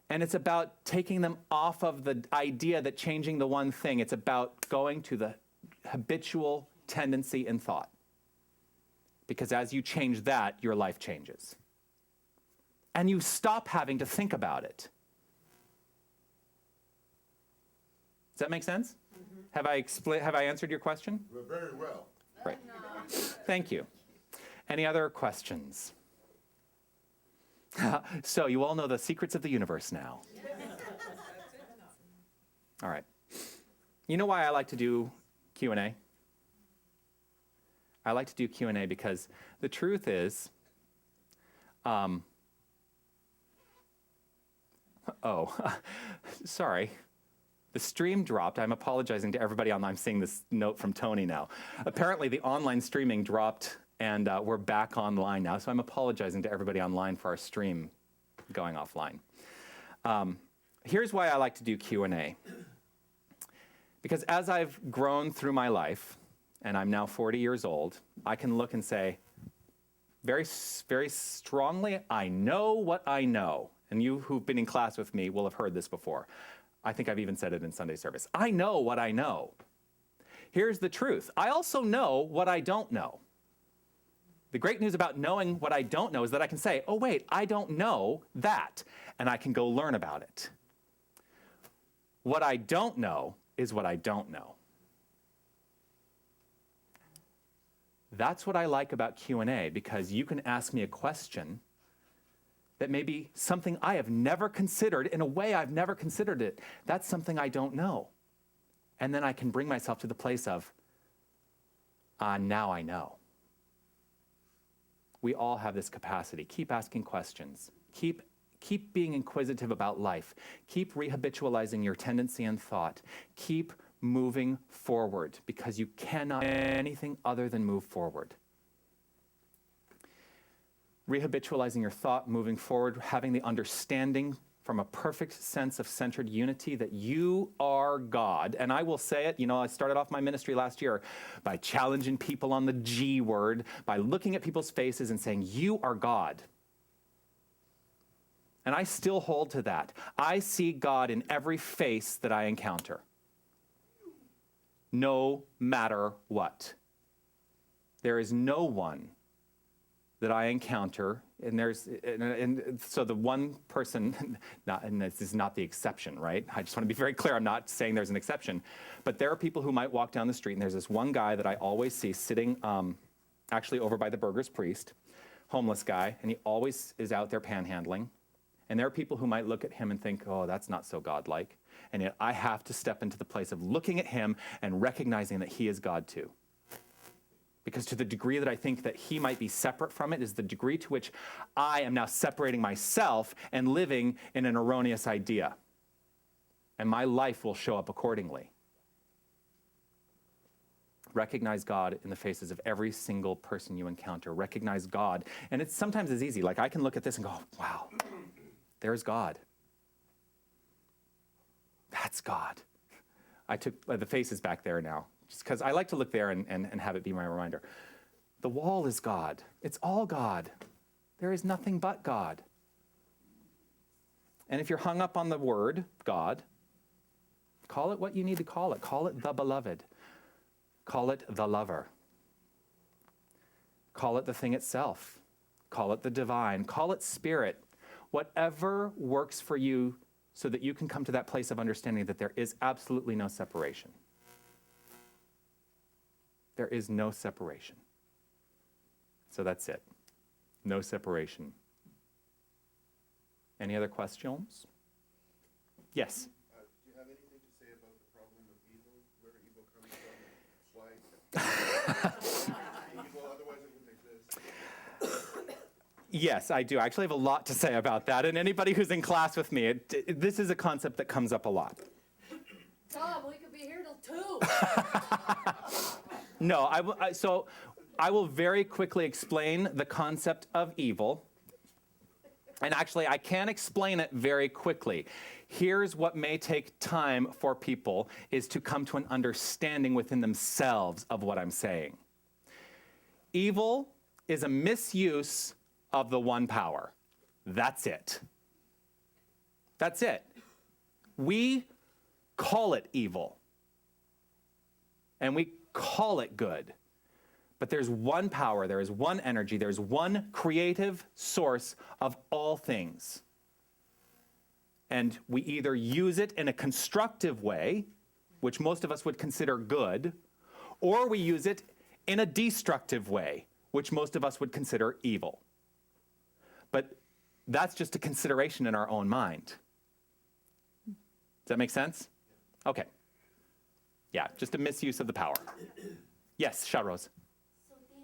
Speaker 2: And it's about taking them off of the idea that changing the one thing. It's about going to the habitual tendency in thought. Because as you change that, your life changes. And you stop having to think about it. Does that make sense? Mm-hmm. Have I answered your question?
Speaker 8: Very well.
Speaker 2: Great. Thank you. Any other questions? So you all know the secrets of the universe now. All right. You know why I like to do Q&A? I like to do Q&A because the truth is, sorry. The stream dropped. I'm apologizing to everybody online. I'm seeing this note from Tony now. Apparently the online streaming dropped, and we're back online now, so I'm apologizing to everybody online for our stream going offline. Here's why I like to do Q&A. Because as I've grown through my life, and I'm now 40 years old, I can look and say, very, very strongly, I know what I know. And you who've been in class with me will have heard this before. I think I've even said it in Sunday service. I know what I know. Here's the truth. I also know what I don't know. The great news about knowing what I don't know is that I can say, oh wait, I don't know that, and I can go learn about it. What I don't know is what I don't know. That's what I like about Q&A, because you can ask me a question that may be something I have never considered in a way I've never considered it. That's something I don't know. And then I can bring myself to the place of, now I know. We all have this capacity. Keep asking questions. Keep being inquisitive about life. Keep rehabitualizing your tendency and thought. Keep moving forward, because you cannot do anything other than move forward. Rehabitualizing your thought, moving forward, having the understanding from a perfect sense of centered unity that you are God. And I will say it, I started off my ministry last year by challenging people on the G word, by looking at people's faces and saying, you are God. And I still hold to that. I see God in every face that I encounter, no matter what. There is no one that I encounter, and so the one person, and this is not the exception, right? I just want to be very clear, I'm not saying there's an exception, but there are people who might walk down the street, and there's this one guy that I always see sitting actually over by the Burger's Priest, homeless guy, and he always is out there panhandling. And there are people who might look at him and think, oh, that's not so godlike. And yet I have to step into the place of looking at him and recognizing that he is God too. Because to the degree that I think that he might be separate from it is the degree to which I am now separating myself and living in an erroneous idea. And my life will show up accordingly. Recognize God in the faces of every single person you encounter. Recognize God. And it's sometimes it's easy. Like I can look at this and go, wow, there's God. That's God. I took the faces back there now, just because I like to look there and have it be my reminder. The wall is God. It's all God. There is nothing but God. And if you're hung up on the word God, call it what you need to call it. Call it the beloved. Call it the lover. Call it the thing itself. Call it the divine. Call it spirit. Whatever works for you so that you can come to that place of understanding that there is absolutely no separation. There is no separation. So that's it. No separation. Any other questions? Yes?
Speaker 9: Do you have anything to say about the problem of evil, where evil comes from, why evil, otherwise it wouldn't exist?
Speaker 2: Yes, I do. I actually have a lot to say about that. And anybody who's in class with me, this is a concept that comes up a lot.
Speaker 10: Tom, we could be here till 2.
Speaker 2: No, so I will very quickly explain the concept of evil. And actually, I can explain it very quickly. Here's what may take time for people is to come to an understanding within themselves of what I'm saying. Evil is a misuse of the one power. That's it. That's it. We call it evil. And we call it good. But there's one power, there is one energy, there's one creative source of all things. And we either use it in a constructive way, which most of us would consider good, or we use it in a destructive way, which most of us would consider evil. But that's just a consideration in our own mind. Does that make sense? Okay. Yeah, just a misuse of the power. Yes, Shahrose.
Speaker 10: So then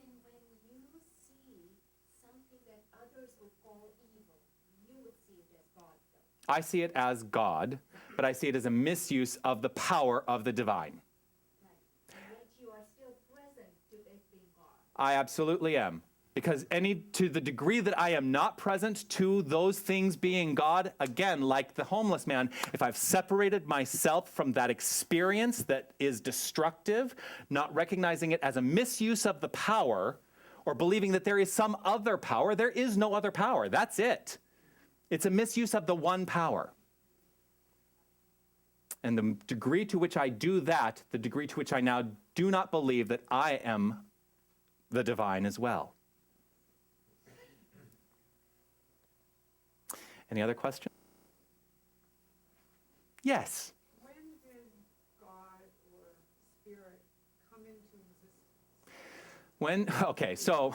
Speaker 10: when you see something that others would call evil, you would see it as God, though.
Speaker 2: I see it as God, but I see it as a misuse of the power of the divine.
Speaker 10: Right. And yet you are still present to it being God.
Speaker 2: I absolutely am. Because to the degree that I am not present to those things being God, again, like the homeless man, if I've separated myself from that experience that is destructive, not recognizing it as a misuse of the power, or believing that there is some other power, there is no other power. That's it. It's a misuse of the one power. And the degree to which I do that, the degree to which I now do not believe that I am the divine as well. Any other questions? Yes.
Speaker 7: When did God or Spirit come into existence?
Speaker 2: Okay, so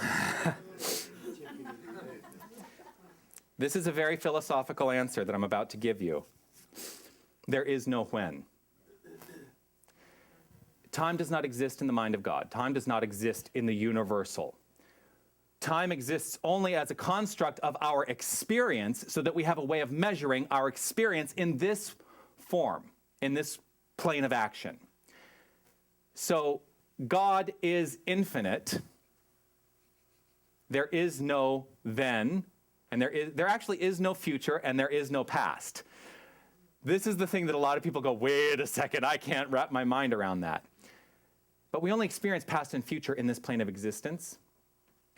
Speaker 2: this is a very philosophical answer that I'm about to give you. There is no when. Time does not exist in the mind of God. Time does not exist in the universal. Time exists only as a construct of our experience so that we have a way of measuring our experience in this form, in this plane of action. So God is infinite. There is no then, and there actually is no future, and there is no past. This is the thing that a lot of people go, wait a second, I can't wrap my mind around that. But we only experience past and future in this plane of existence.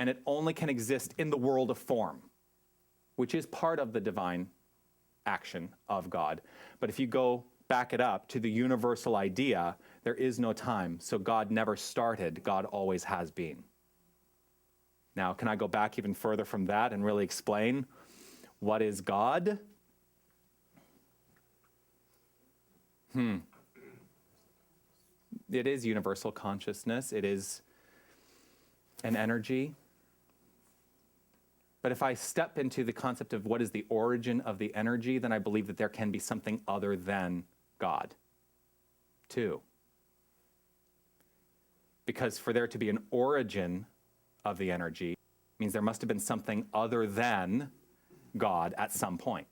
Speaker 2: And it only can exist in the world of form, which is part of the divine action of God. But if you go back it up to the universal idea, there is no time. So God never started. God always has been. Now, can I go back even further from that and really explain what is God? It is universal consciousness. It is an energy. But if I step into the concept of what is the origin of the energy, then I believe that there can be something other than God, too. Because for there to be an origin of the energy means there must have been something other than God at some point.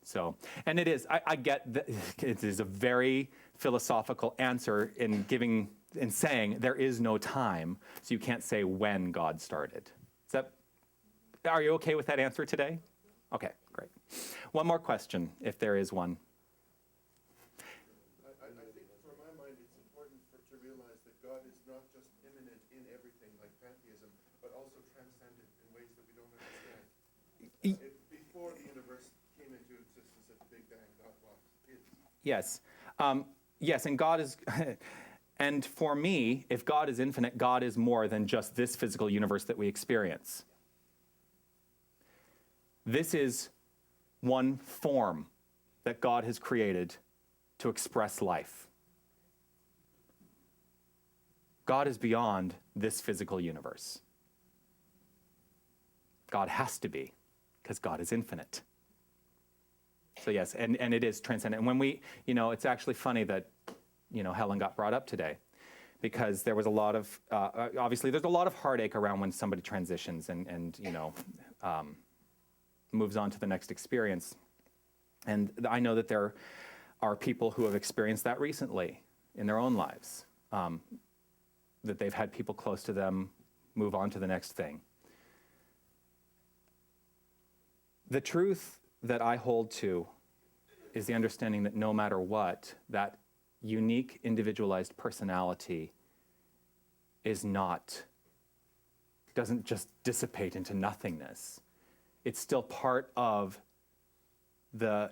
Speaker 2: So, and it is, I get that it is a very philosophical answer in saying there is no time, so you can't say when God started. Are you okay with that answer today? Okay, great. One more question, if there is one.
Speaker 9: I think for my mind it's important to realize that God is not just immanent in everything like pantheism, but also transcendent in ways that we don't understand. Before the universe came into existence at the Big Bang, God is.
Speaker 2: Yes. Yes, and God is... And for me, if God is infinite, God is more than just this physical universe that we experience. This is one form that God has created to express life. God is beyond this physical universe. God has to be, because God is infinite. So yes, and it is transcendent. And when we, it's actually funny that, Helen got brought up today, because there was a lot of, obviously there's a lot of heartache around when somebody transitions and moves on to the next experience. And I know that there are people who have experienced that recently in their own lives, that they've had people close to them move on to the next thing. The truth that I hold to is the understanding that no matter what, that unique, individualized personality doesn't just dissipate into nothingness. It's still part of the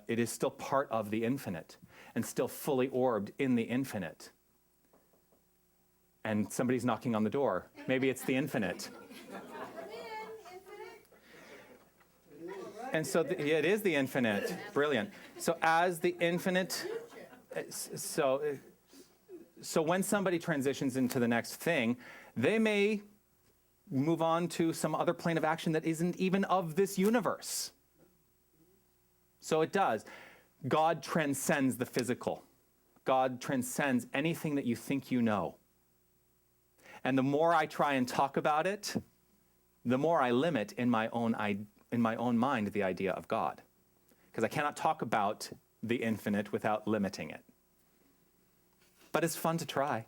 Speaker 2: infinite and still fully orbed in the infinite. And somebody's knocking on the door. Maybe it's the infinite. And so it is the infinite. Brilliant. So as the infinite, so when somebody transitions into the next thing, they may move on to some other plane of action that isn't even of this universe. So it does. God transcends the physical. God transcends anything that you think you know. And the more I try and talk about it, the more I limit in my own mind the idea of God. Because I cannot talk about the infinite without limiting it. But it's fun to try.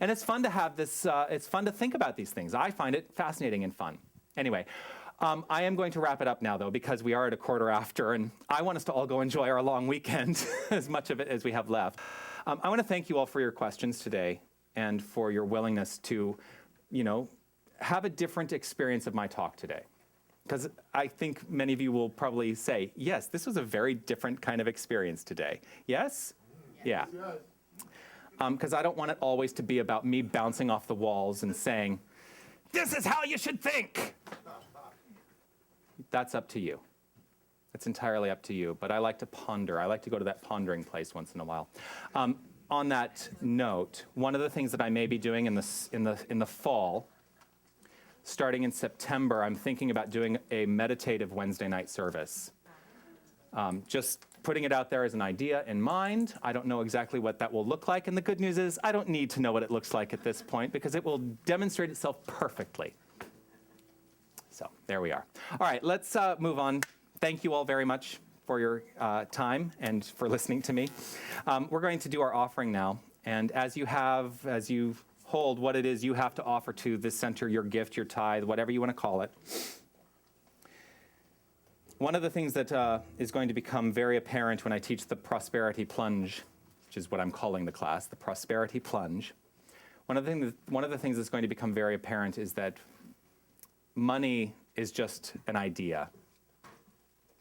Speaker 2: And it's fun to have this, it's fun to think about these things. I find it fascinating and fun. Anyway, I am going to wrap it up now, though, because we are at 15:15, and I want us to all go enjoy our long weekend, as much of it as we have left. I want to thank you all for your questions today and for your willingness to, have a different experience of my talk today. Because I think many of you will probably say, yes, this was a very different kind of experience today. Yes? Yeah. Because I don't want it always to be about me bouncing off the walls and saying, this is how you should think. That's up to you. It's entirely up to you. But I like to ponder. I like to go to that pondering place once in a while. On that note, one of the things that I may be doing in the fall, starting in September, I'm thinking about doing a meditative Wednesday night service. Just putting it out there as an idea in mind. I don't know exactly what that will look like. And the good news is I don't need to know what it looks like at this point because it will demonstrate itself perfectly. So there we are. All right, let's move on. Thank you all very much for your time and for listening to me. We're going to do our offering now. And as you hold what it is you have to offer to this center, your gift, your tithe, whatever you want to call it, one of the things that is going to become very apparent when I teach the prosperity plunge, which is what I'm calling the class, the prosperity plunge, one of the things that's going to become very apparent is that money is just an idea.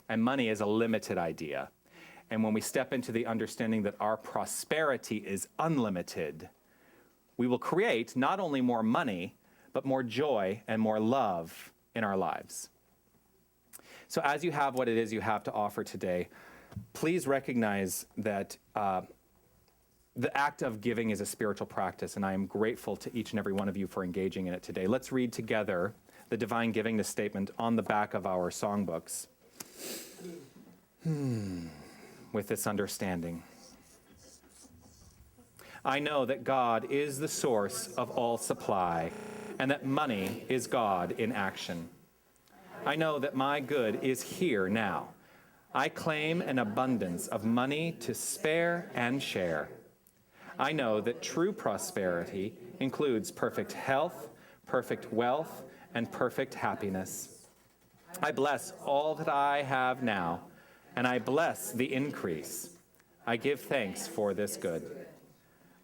Speaker 2: And money is a limited idea. And when we step into the understanding that our prosperity is unlimited, we will create not only more money, but more joy and more love in our lives. So as you have what it is you have to offer today, please recognize that the act of giving is a spiritual practice, and I am grateful to each and every one of you for engaging in it today. Let's read together the divine givingness statement on the back of our songbooks. With this understanding. I know that God is the source of all supply, and that money is God in action. I know that my good is here now. I claim an abundance of money to spare and share. I know that true prosperity includes perfect health, perfect wealth, and perfect happiness. I bless all that I have now, and I bless the increase. I give thanks for this good.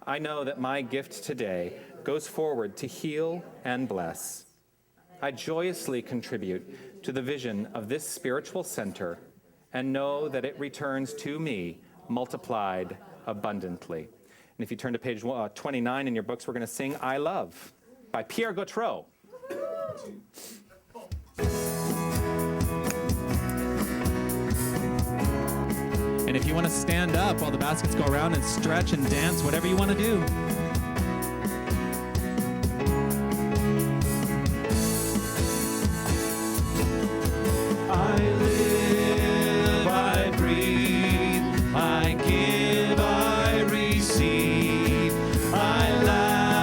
Speaker 2: I know that my gift today goes forward to heal and bless. I joyously contribute to the vision of this spiritual center and know that it returns to me multiplied abundantly. And if you turn to page 29 in your books, we're going to sing I Love by Pierre Gautreau. And if you want to stand up while the baskets go around and stretch and dance, whatever you want to do. I live, I breathe, I give, I receive, I laugh.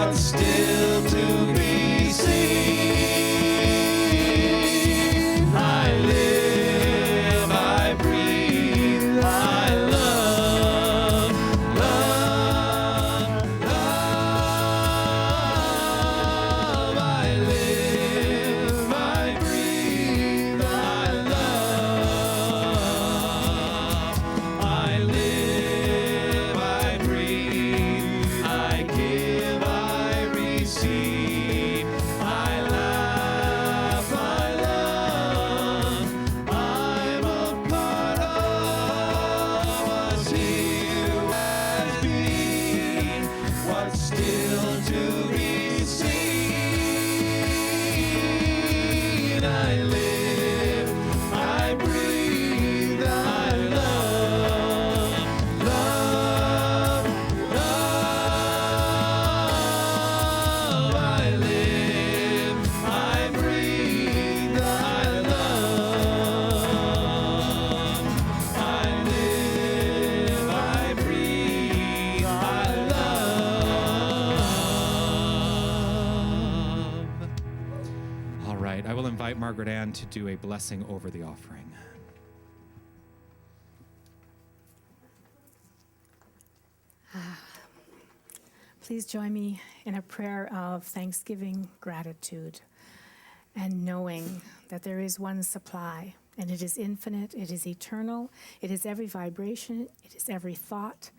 Speaker 1: what's still to be seen. I live, I breathe, I love, love, love. I live, I breathe, I love. I live, I breathe, I give, I receive. I laugh, I love. I'm a part of what's here, who has been, what's still to be seen. I live, I breathe, I love, love, love. I live, I breathe, I love. I live, I breathe, I love. All right, I will invite Margaret Ann to do a blessing over the offering.
Speaker 5: Please join me in a prayer of thanksgiving, gratitude, and knowing that there is one supply, and it is infinite, it is eternal, it is every vibration, it is every thought,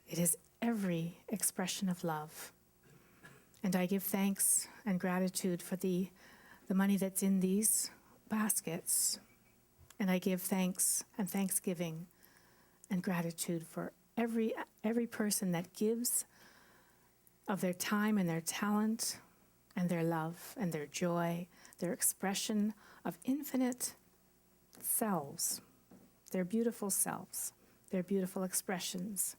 Speaker 5: it is every expression of love. And I give thanks and gratitude for the money that's in these baskets. And I give thanks and thanksgiving and gratitude for every person that gives of their time and their talent and their love and their joy, their expression of infinite selves, their beautiful selves, their beautiful expressions.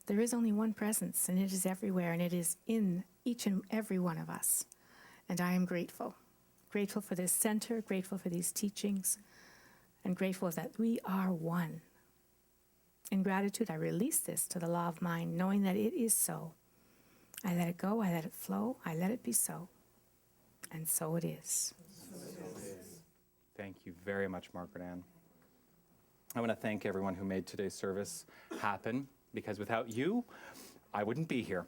Speaker 5: There is only one presence, and it is everywhere, and it is in each and every one of us. And I am grateful. Grateful for this center, grateful for these teachings, and grateful that we are one. In gratitude, I release this to the law of mind, knowing that it is so. I let it go, I let it flow, I let it be so. And so it is.
Speaker 2: Thank you very much, Margaret Ann. I want to thank everyone who made today's service happen, because without you, I wouldn't be here.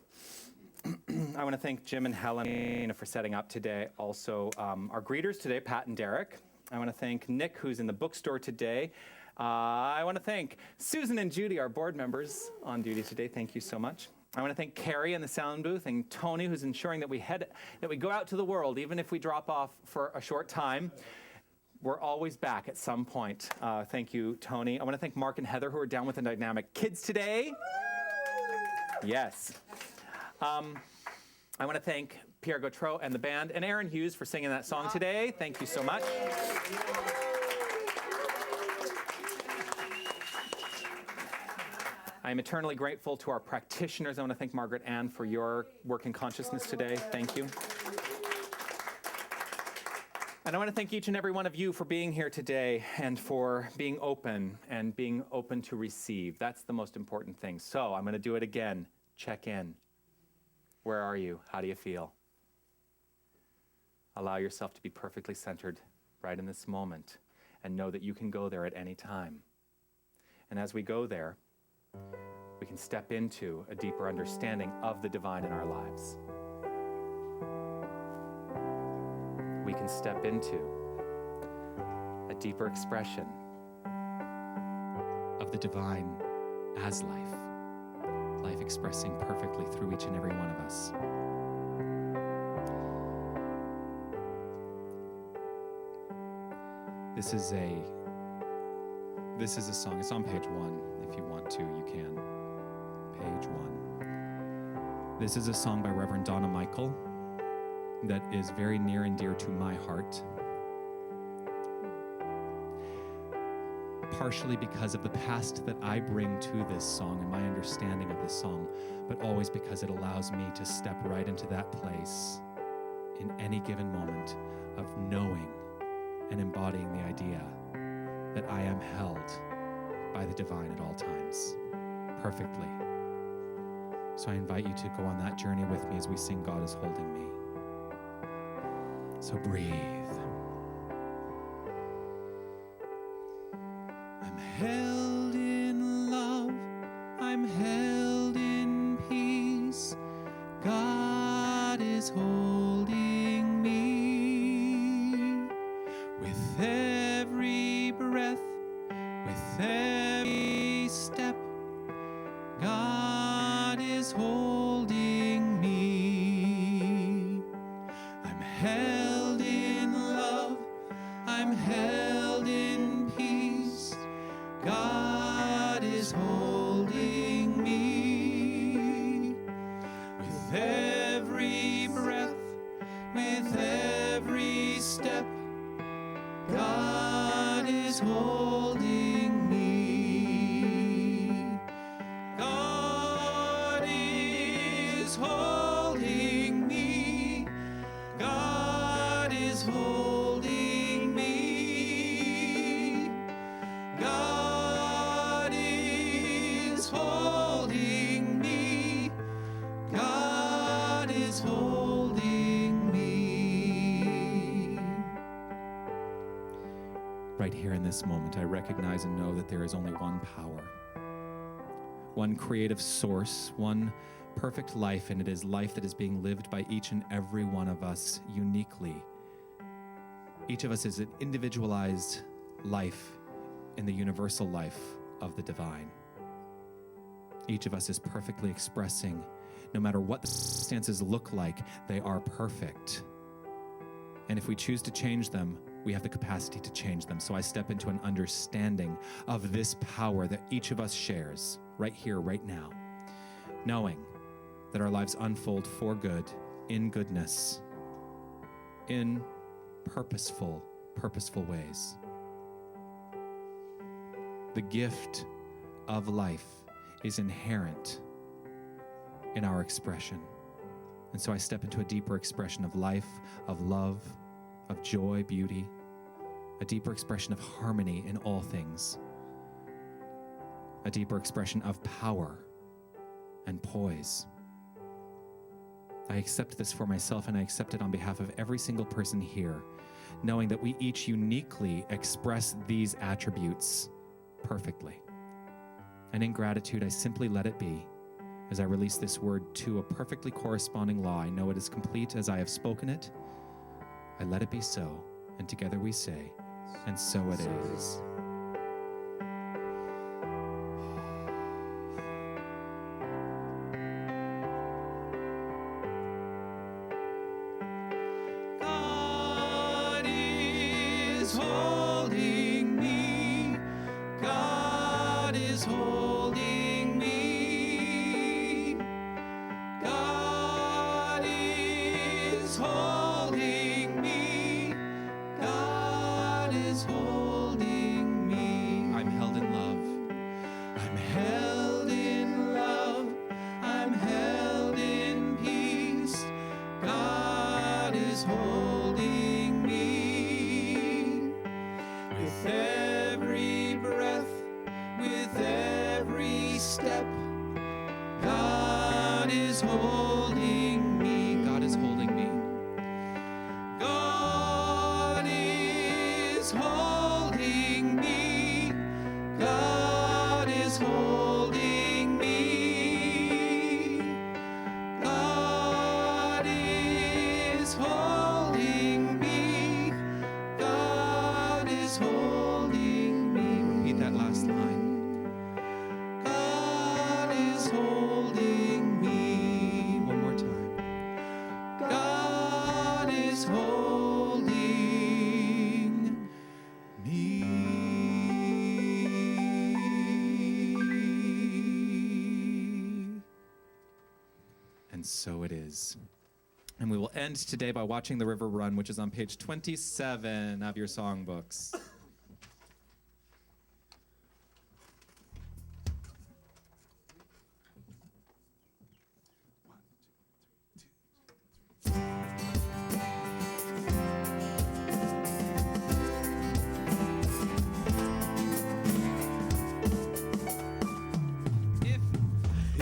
Speaker 2: I want to thank Jim and Helen for setting up today. Also, our greeters today, Pat and Derek. I want to thank Nick, who's in the bookstore today. I want to thank Susan and Judy, our board members on duty today. Thank you so much. I want to thank Carrie in the sound booth and Tony, who's ensuring that we go out to the world, even if we drop off for a short time. We're always back at some point. Thank you, Tony. I want to thank Mark and Heather, who are down with the Dynamic Kids today. Yes. I want to thank Pierre Gautreau and the band, and Aaron Hughes for singing that song today. Thank you so much. I am eternally grateful to our practitioners. I want to thank Margaret Ann for your work in consciousness today. Thank you. And I want to thank each and every one of you for being here today and for being open to receive. That's the most important thing. So I'm going to do it again. Check in. Where are you? How do you feel? Allow yourself to be perfectly centered right in this moment and know that you can go there at any time. And as we go there, we can step into a deeper understanding of the divine in our lives. We can step into a deeper expression of the divine as life expressing perfectly through each and every one of us. This is a song. It's on page 1. If you want to, you can. Page 1. This is a song by Reverend Donna Michael that is very near and dear to my heart. Partially because of the past that I bring to this song and my understanding of this song, but always because it allows me to step right into that place in any given moment of knowing and embodying the idea that I am held by the divine at all times, perfectly. So I invite you to go on that journey with me as we sing God is Holding Me. So breathe. I'm held in love, I'm held in peace. God is holding me with every breath, with every step. God is holding me. I'm held in love, I'm held in peace. God is holding me with every breath, with every step. God is holding me. God is holding me. God is holding me. God is holding me. God is holding me. Right here in this moment, I recognize and know that there is only one power, one creative source, one perfect life, and it is life that is being lived by each and every one of us uniquely. Each of us is an individualized life in the universal life of the divine. Each of us is perfectly expressing, no matter what the circumstances look like, they are perfect. And if we choose to change them, we have the capacity to change them. So I step into an understanding of this power that each of us shares right here, right now, knowing that our lives unfold for good, in goodness, in purposeful ways. The gift of life is inherent in our expression. And so I step into a deeper expression of life, of love, of joy, beauty, a deeper expression of harmony in all things, a deeper expression of power and poise. I accept this for myself, and I accept it on behalf of every single person here, knowing that we each uniquely express these attributes perfectly. And in gratitude, I simply let it be. As I release this word to a perfectly corresponding law, I know it is complete as I have spoken it. I let it be so, and together we say, and so it is. God is holding me. God is holding me. God is holding me. God is holding me. I'm held in love. I'm held in love. I'm held in peace. God is holding me with every breath, with every step. God is holding me. God is holding me. God is holding me. God is holding me. God is holding me. God is holding me. Repeat that last line. God is holding me. One more time. God is holding me. And so it is. And we will end today by watching the river run, which is on page 27 of your songbooks.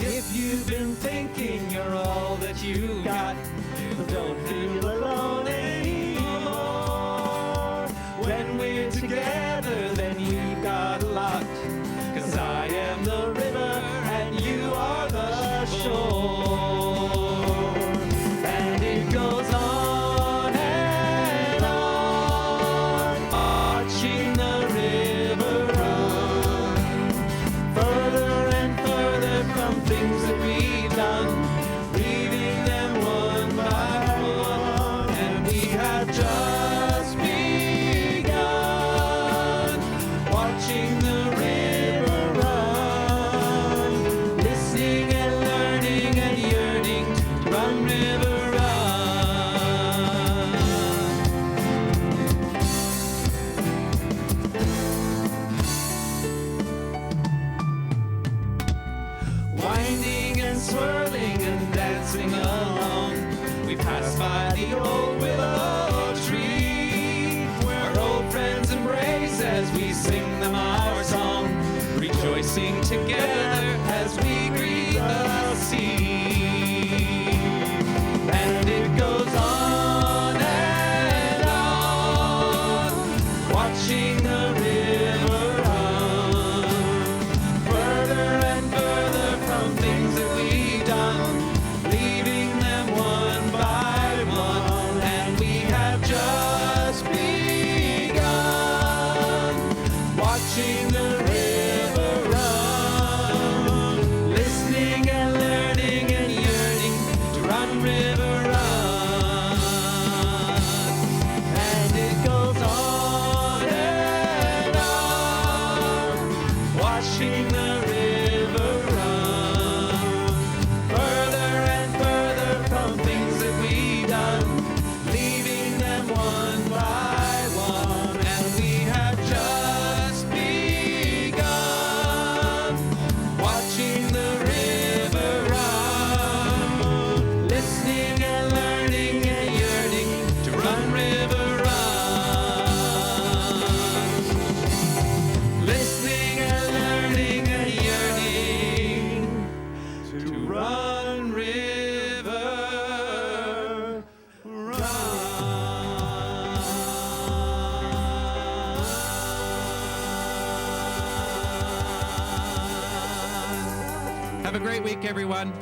Speaker 2: If you've been thinking you're all that you got. Don't feel alone anymore. When we're together, then you've got a lot. 'Cause I am the river and you are the shore. And it goes on and on, watching the river run further and further from things that we've done, leaving them one by one. And we have just begun, watching the river run, listening and learning and yearning to run, river, run. Winding and swirling and dancing along, we pass by the old willow tree, where old friends embrace as we sing them our song, rejoicing together as we greet the sea. And it goes on and on, watching the river run further and further from things that we've done, leaving them one by one. And we have just begun, watching the river run, listening and learning and yearning to run, river, run. And it goes on and on, watching the river run further and further from things that we've done, leaving them one by one. And we have just begun, watching the river run, listening and learning and yearning to run, river, run. Listening and learning and yearning to run, river, run. Have a great week, everyone.